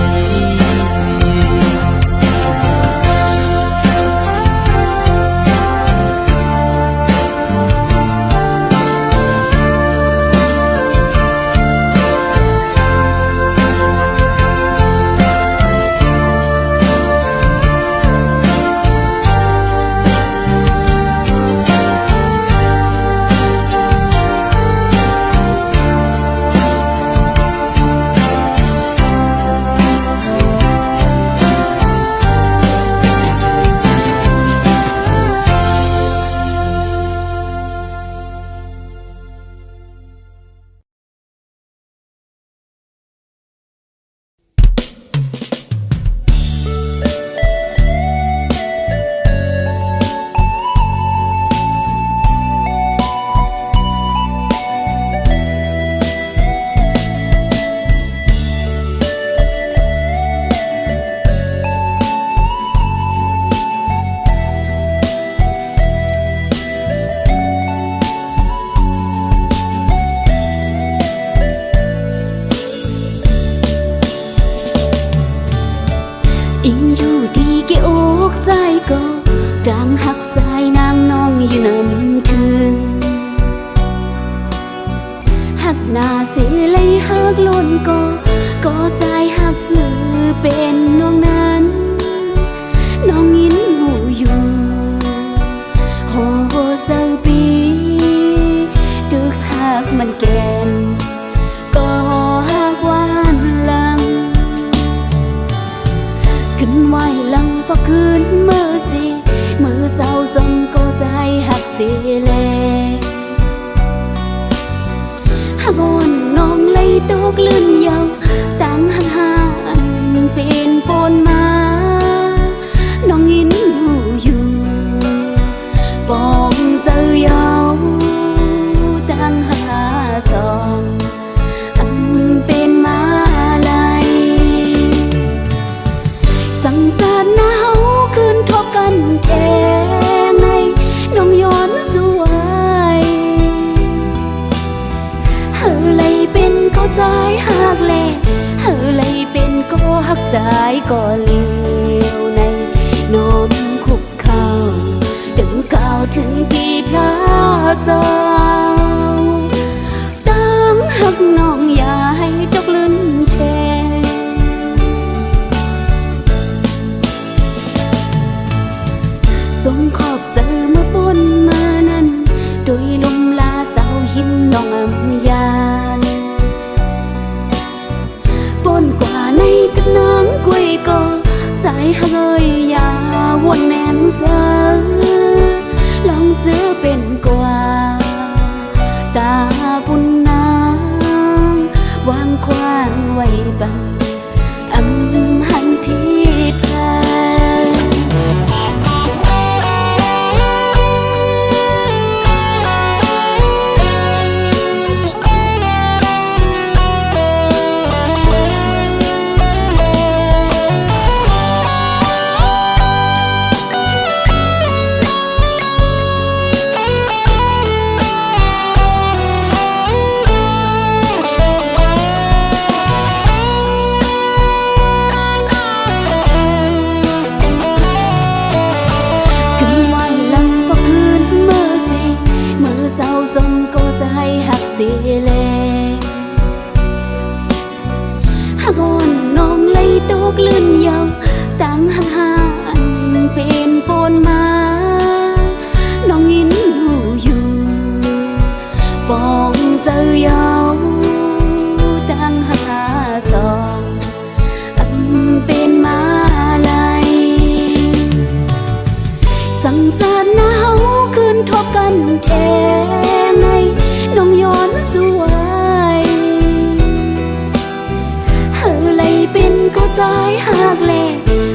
อิงอยู่ดีเกอกใจก็ดังหักสายนางน้องอยู่นำถึงหักหน้าเสียเลยหักล้นก็ใจหักหือเป็นน้องนั้นน้องยินหูอยู่โหเศร้าปีตึกหักมันแก่นก็หักหวานลังขึ้นไหวลังพอคืนมือสิมือเศร้าสมก็ใจหักเสียแลหักอ่อนน้องเลยตกลื่นยาวตั้งหักหานเป็นปนมาน้องยินหูอยู่ปองเสือยาวตั้งหักหาสองอันเป็นมาลายสังสารหนาวคืนทบกันแท้ในน้องย้อนสวยเฮอเลยเป็นก็สายหักแลเฮอเลยเป็นก็หักสายก็เลี้ยวในน้อมคุกเข่าถึงก้าวถึงกี่พลาสาวตั้งหักน้องอย่าให้จกลืนแทสมขอบเสือมาปนมานั้นโดยลมลาเสาหิมน้องอำยานปนกว่าในกับน้ำกุ้ยก็สายเฮยยาวนแนมเสือลองเสือเป็นกว่า แลหากอ่อนน้องเลยตกลื่นยาวตั้งหักหานเป็นปนมาน้องยินหูอยู่ปองเจอยาวตั้งหักหาสองเป็นมาลายสังสารหนาวคืนทบกันแท้ในน้องย้อนสวยเฮอเลยเป็นก็สายหักแล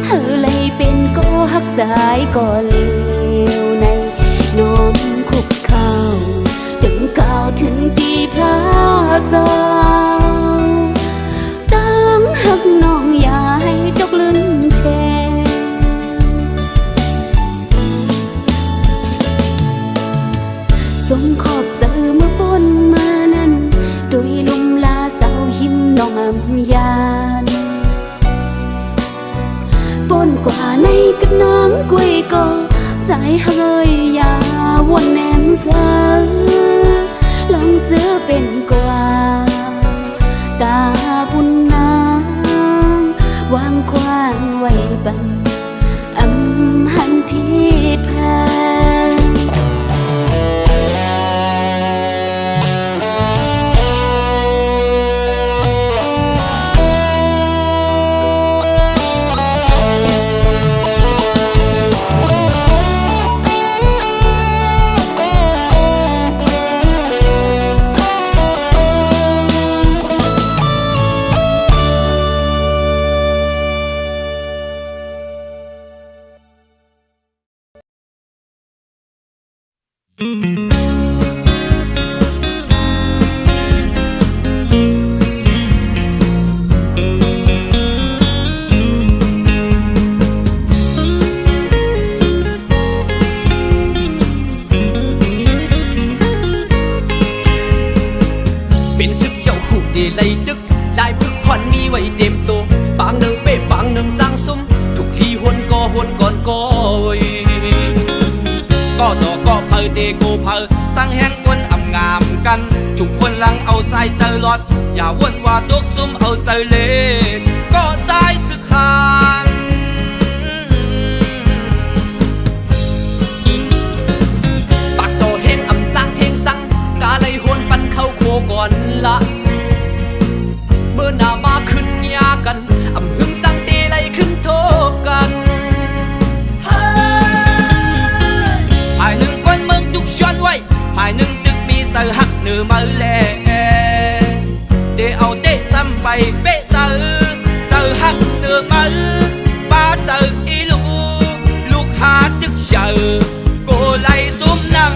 เฮอเลยเป็นก็หักสายก็เลวในน้องคุกเข่าถึงก้าวถึงตีพระสาวตั้งหักน้องอย่าให้ตกลื่นแทสมขอบเสือเมื่อปนมานั้นโดยลุมลาสาวหิมน้องอำยานปนกว่าในกระน้ำกล้วยก็สายเฮยยาวนแนมเสือลองเสือเป็นกว่าตาบุญนางวางควานไว้บันอำหันผิดแพงเป็นซึกเย้าหูเดลัยดึกได้พึกผ่อนมีไว้เต็มตัวบางหนึ่งเป๊ะบางหนึ่งจางซุ่มทุกลีหวนก่อนก้อยก็ต่อก็เพอเดโกเพอสร้างแห่งคนอำงามกันทุกคนลังเอาใส่เจอรอดอย่าวนว่าตกซุ่มเอาเจอเล่ก็ใจสึกหานปากโตเฮงอำจางเทงสังกาเลยหวนปันเข้าโคก่อนละเมื่อหน้ามาขึ้นยากันอำหึงสังตีไล่ขึ้นโทบกันภายหนึ่งคนเมืองทุกชวนไว้ภายหนึ่งตึกมีเจอหักเนื้อมาแลเดเอาเตะซ้ำไปเป๊ะเจอหักเนื้อมาป้าเจออีลูกหาตึกเจอโกไล่ซุ่มนำ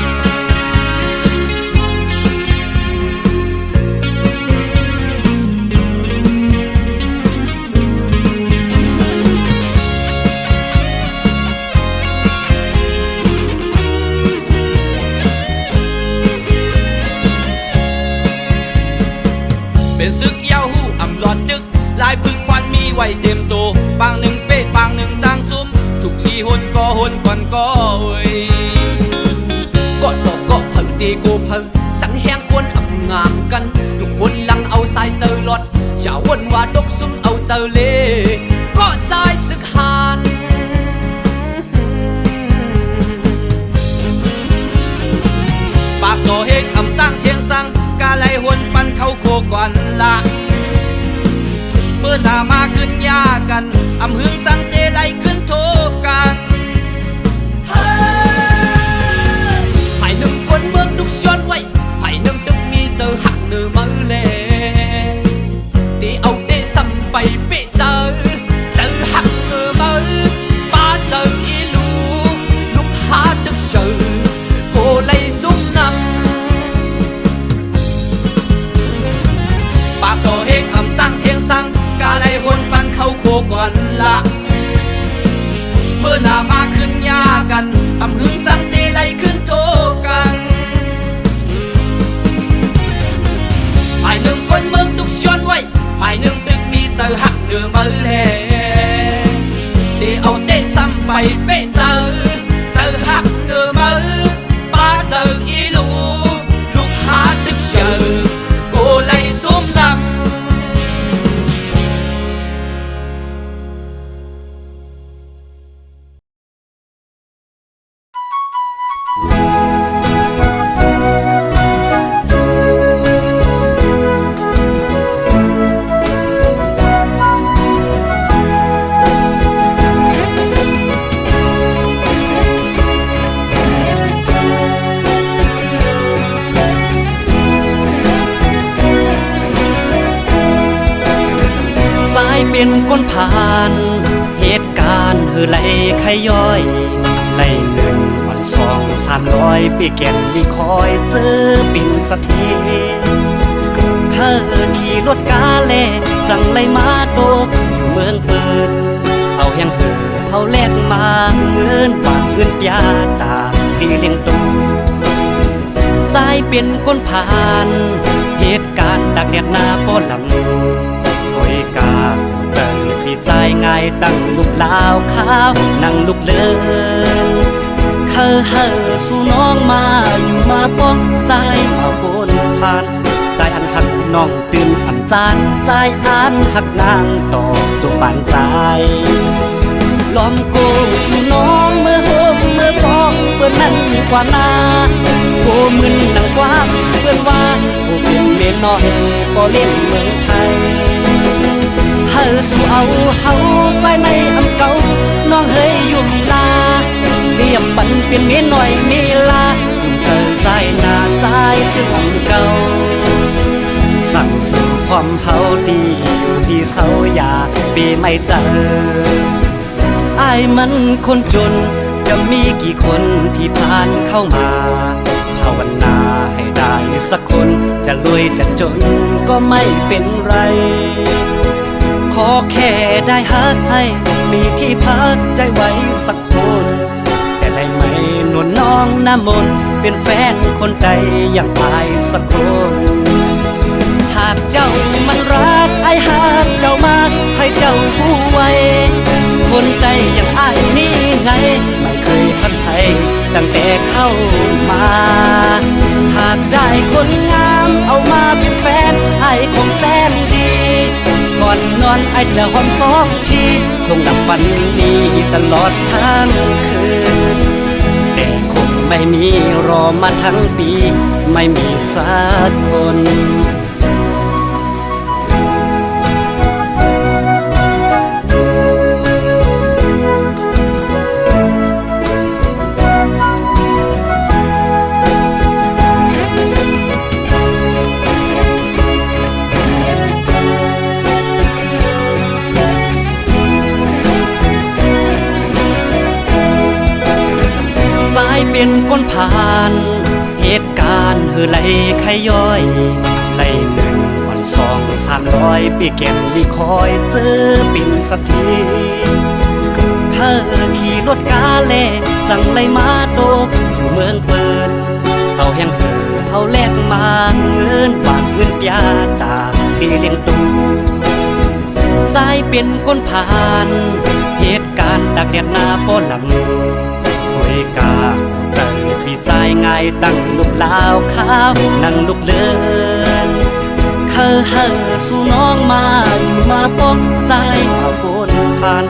เป็นซึกยาวหูอำหลอดดึกลายพึกควันมีไว้เต็มตัวบางหนึ่งเป๊ะบางหนึ่งจางซุ่มทุกลีหนก่อนก้อยก็ตอกก็เผาเดโกเผาสังแหงควรอำงามกันทุกคนลังเอาสายเจอรถอย่าวนว่าดกซุ่มเอาเจอเล่ก็ใจสึกหานปากต่อเฮงอำจางเทียงสังกาไลหวนปันเข้าโคก่อนละเมื่อหน้ามาขึ้นยากันอำหึงสังเตไลขึ้นโทกันภายหนึ่งคนเมืองทุกชนไว้ภายหนึ่งตึกมีเจอหักเนื้อมาแลตีเอาเตะซ้ำไปเป๊ะเจอหักเนื้อมาป้าเจออีลูกหาตึกเจอโกไลซุ่มนำปากต่อเฮงอำจางเทียงสังกาไลหวนปันเข้าโคก่อนละ เป็นคนผ่านเหตุการณ์ไหลขย้อยไหลเงินวัน200-300ปีแก่นลีคอยเจอปิ่นสะเทเธอขี่รถกาเล่สั่งไหลมาโตกอยู่เมืองปืนเอาแห่งเหือเอาแลกมาเงินบาทเงินยาตาที่เลี้ยงตูสายเป็นคนผ่านเหตุการณ์ดักแดดหน้าป้อนลำโอยกาเจอปีใจง่ายตั้งลูกลาวขาวนั่งลูกเลินเคยเฮอสู่น้องมาอยู่มาป้องใจมาบนผ่านใจอันหักน้องตื่นอันจานใจอันหักนางต่อจบปานใจล้อมโกสู่น้องเมื่อโฮมเมื่อปองเปิ้นนั้นกว่านาโกมึนดังกว้างเปิ้นว่าโกเป็นเมียน้อยบ่เล่นเมืองไทยเฮาสู่เอาเฮาใจในอำเก่าน้องเฮยยุ่มลาเรียมปันเป็นเมียน้อยมีลายุ่มเจอใจหน้าใจถึงอำเก่าสั่งสู่ความเฮาดีอยู่ดีเศร้าอย่าปีไม่เจออายมันคนจนจะมีกี่คนที่ผ่านเข้ามาภาวนาให้ได้สักคนจะรวยจะจนก็ไม่เป็นไรขอแค่ได้ฮักให้มีที่พักใจไว้สักคนจะได้ไหมนวลน้องน้ำมนต์เป็นแฟนคนใดอย่างอายสักคนหากเจ้ามันรักไอ้หากเจ้ามากให้เจ้าผู้ไว้คนใดอย่างอ้ายนี่ไงไม่เคยพันไทยตั้งแต่เข้ามาหากได้คนงามเอามาเป็นแฟนไอ้คงแสนดีก่อนนอนไอ้จะหอม2 ทีคงดับฝันดีตลอดทั้งคืนแต่คงไม่มีรอมาทั้งปีไม่มีสักคนเป็นคนผ่านเหตุการณ์ไหลขย้อยไหลเงินวัน200-300ปีแก่นลีคอยเจอปิ่นสะเทเธอขี่รถกาเล่สั่งไหลมาโตกอยู่เมืองปืนเอาแห่งเหือเอาแลกมาเงินบาทเงินยาตาที่เลี้ยงตูสายเป็นคนผ่านเหตุการณ์ดักแดดหน้าป้อนลำโอยกาเจอปีใจง่ายตั้งลูกลาวขาวนั่งลูกเลินเคยเฮอสู่น้องมาอยู่มาป้องใจมาบนผ่าน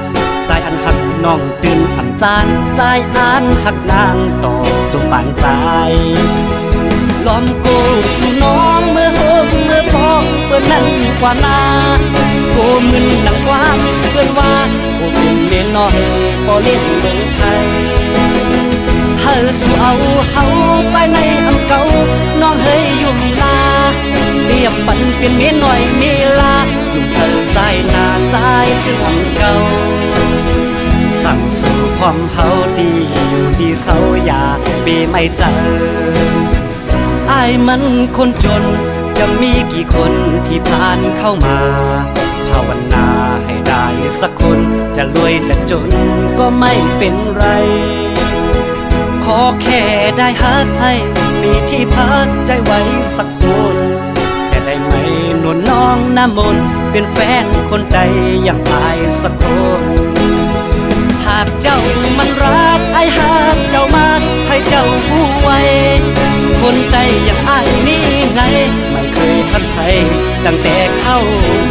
ใจอันหักน้องตื่นอันจานใจอันหักนางต่อจบปานใจล้อมโกสู่น้องเมื่อโฮมเมื่อปองเปิ้นนั้นกว่านาโกมึนดังกว้างเปิ้นว่าโกเป็นเมียน้อยบ่เล่นเมืองไทยเฮาสู่เอาเฮาใจในอำเก่าน้องเฮยยุ่มลาเรียบปันเป็นเมียน้อยมีลายุ่มเธอใจหน้าใจถึงอำเก่าสั่งสู่ความเฮาดีอยู่ดีเศร้าอย่าปีไม่เจออายมันคนจนจะมีกี่คนที่ผ่านเข้ามาภาวนาให้ได้สักคนจะรวยจะจนก็ไม่เป็นไรขอแค่ได้ฮักให้มีที่พักใจไว้สักคนจะได้ไหมนวลน้องน้ำมนต์เป็นแฟนคนใดอย่างอายสักคนหากเจ้ามันรักไอ้หากเจ้ามากให้เจ้าผู้ไว้คนใดอย่างอายนี่ไงไม่เคยพันไทยตั้งแต่เข้า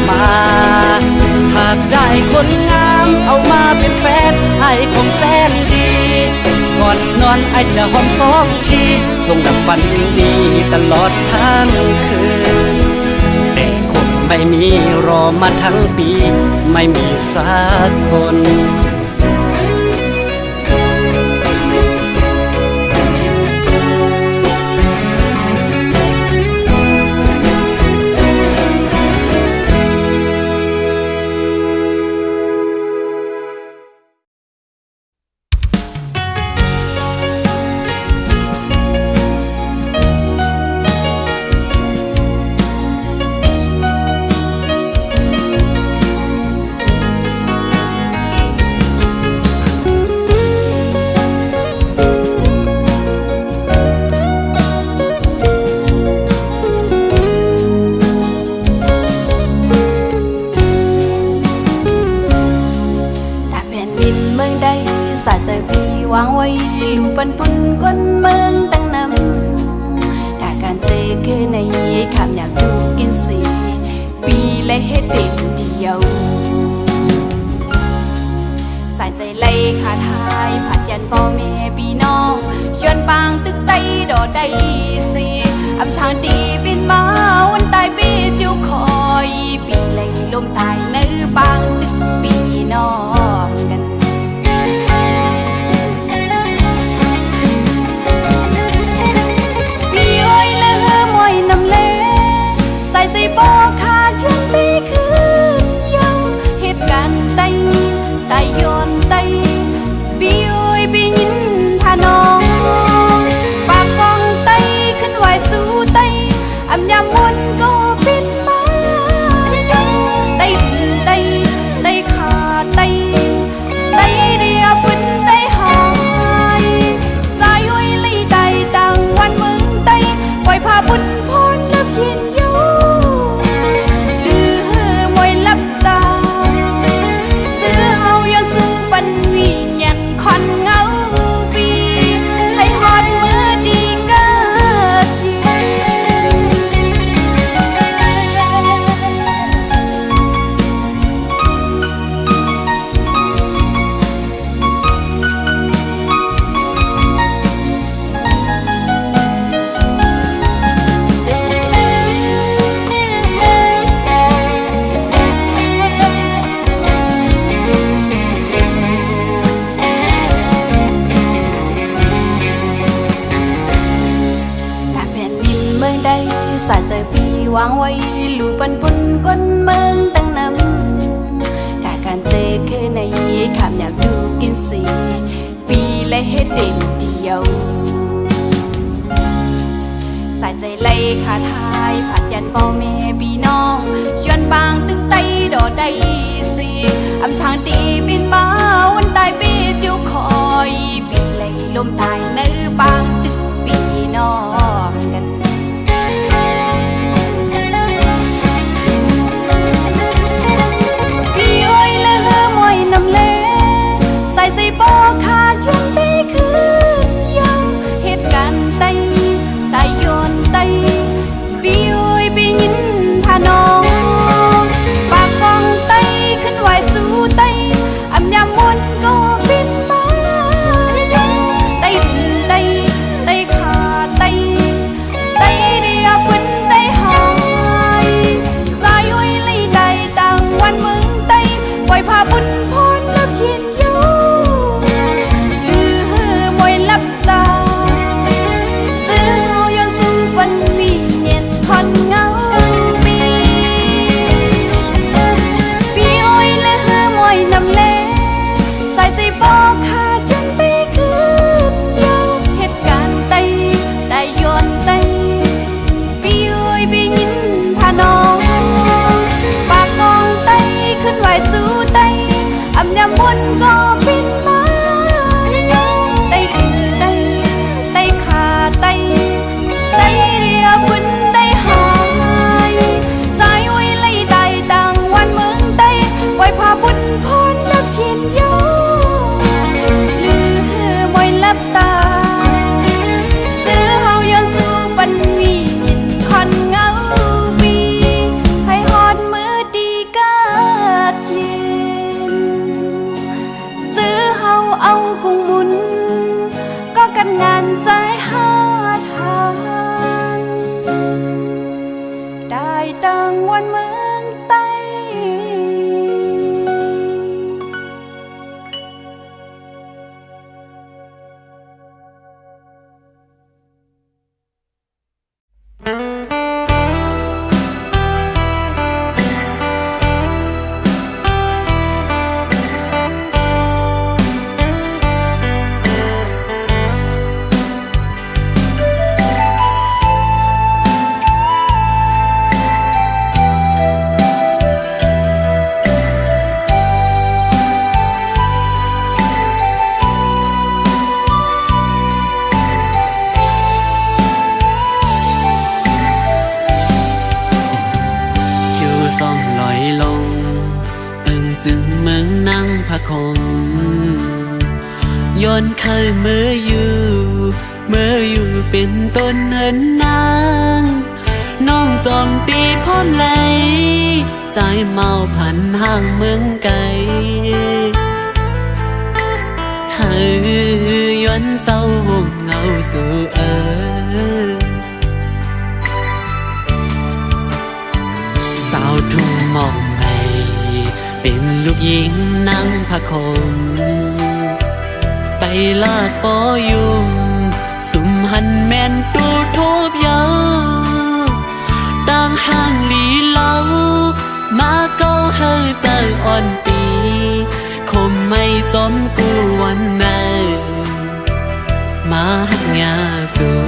มาหากได้คนงามเอามาเป็นแฟนไอ้คงแสนดีก่อนนอนไอ้จะหอม2 ทีคงดับฝันดีตลอดทั้งคืนแต่คงไม่มีรอมาทั้งปีไม่มีสักคน อได้สิอำทางดีบินมาวันตายปีจิวคอยปีเลยลมตายในบางตึกปีน้องกันปีอ้อยและเฮอมอยนำเลใส่ใจบ่ขาดยังตีคืนเยาเหตุการณ์ใดตายย้อนใดปีอ้อยปียินพาน้องปากกองไตขึ้นไหวสู้ไตอำยามวนก็บินมาไตไตไตขาดไตไตเดียปุ่นไตหายใจอ้อยลีไตต่างวันเมืองไตปล่อยพาบุญพรนับเย็นโยดื้อมวยลับตาจื้อเฮาอย่าสู้ปันวิญญาณควันเงาปีให้ฮอดมือดีเกิดเจียและแผ่นดินเมืองใดสายใจปีวางไว้ลูกปันปุ่นก้นเมืองตั้งนำถ้าการเจอคือในขามอยากดูกินสีปีและเฮ็ดเด่นเดียวสายใจไล่ขาทายผัดยันพ่อแม่พี่น้องชวนบางตึกไตดอได้สิอำทางตีบินมาวันตายปีจิวคอยปีไล่ลมตายในบางตึกปีน้องกันพี่อ้อยและเฮอมอยนำเลใส่ใจบ่ขาดยังตีคืนเยาเหตุการณ์ไตตายย้อนไตปีอ้อยปียินพาน้องปากกองไตขึ้นไหวสู้ไตอำยามวนก็บินมาไตไตไตขาดไตไตเดียปุ่นไตหายใจอ้อยลีไตต่างวันเมืองไตปล่อยพาบุญพรนับเย็นโยลือมวยลับตาจื้อเฮาย้อนสู้วันวิญญาณควันเงาปีปีอ้อยและเฮอมอยนำเลใส่ใจบ่ขาดยังตีคืนเยาเหตุการณ์ไตได้ย้อนไตปีอ้อยปียินพาน้องปากกองไตขึ้นไหวสู้ไตอำยามวนก็บินมาไตไตไตขาดไตไตเดียปุ่นไตหายใจอ้อยไล่ไตต่างวันเมืองไตปล่อยพาบุญพรนับเย็นโยลือมวยลับตาจื้อเฮาย้อนสู้ปันวิญญาณควันเงาปีให้ฮอดมือดีเกิดเย็นซื้อเฮาเอากุ้งหมุนก็กันงานใจหาทานได้ตังวันเมืองไต พะคงย้อนเคยเมื่ออยู่เป็นต้นเหินนางน้องต้องตีพร้อมไหลใจเมาพันห่างเมืองไกลเคยย้อนเศร้าห่มเงาสู่ หญิงนั่งพะคมไปลาดปอยุมสุมหันแม่นตูโทบยาวต่างห่างหลีเล่ามาเก้าเฮอเจออ่อนปีคมไม่จอมกูวันไหนมาหักงาสู่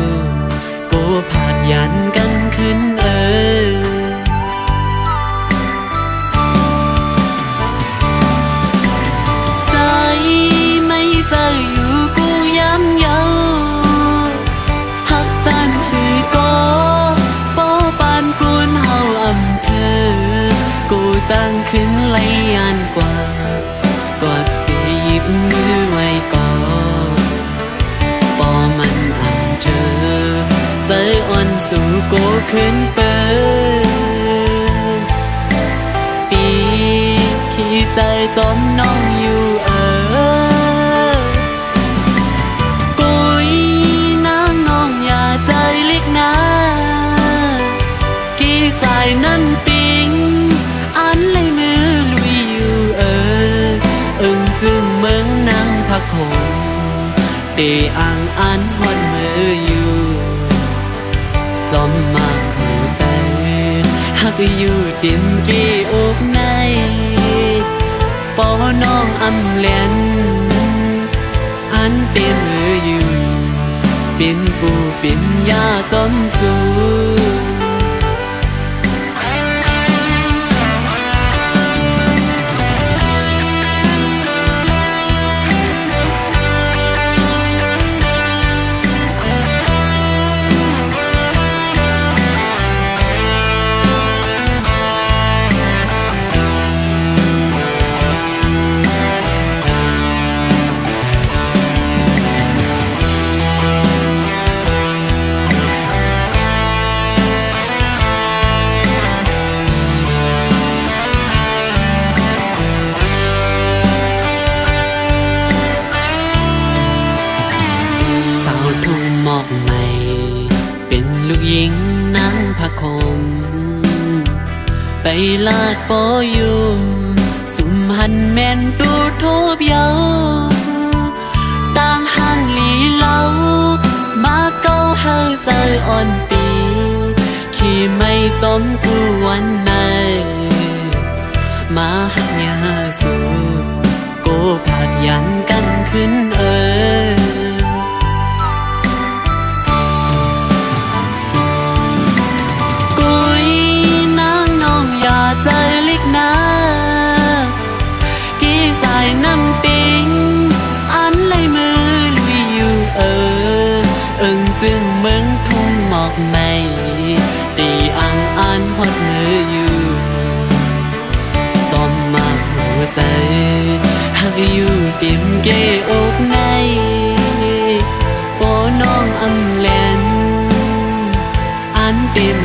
กูผาดยันกันขึ้นใจไม่เจออยู่กูย้ำเยาหักตันคือก็ป้อปานกุนเฮาอำเภอกูสร้างขึ้นไหลยานกว่ากอดสีหยิบมือไว้ก่อนปอมันอ่ำเธอใจอ่อนสู่โกขึ้นเปิดปีขี้ใจจอมน้องอยู่กุยนางน้องอย่าใจเล็กนะกี่สายนั่นปิงอันเลยมือลุยอยู่อึ้งจึงเมืองนางพะคงเตอ่างอันหอนมืออยู่จอมมาหูใจหักอยู่ดินกี่อกในปอน้องอำเล่นอันเป็นมืออยู่เป็นปูเป็นยาจอมสูหมอกใหม่เป็นลูกหญิงนั่งพะคมไปลาดปอยุมสุมหันแม่นตูโทบเยาต่างห่างหลีเล่ามาเก้าเฮอใจอ่อนปีขี้ไม่สมกูวันไหนมาหักยาสูโกผาดยันกันขึ้นใจเล็กนะกี่สายน้ำปิงอันเลยมือลุยอยู่อึ้งจึงเมืองทุ่งหมอกในตีอ่างอันหดมืออยู่จอมมาหัวใจหักอยู่ติมเกอกในปอน้องอำเล่นอันเป็น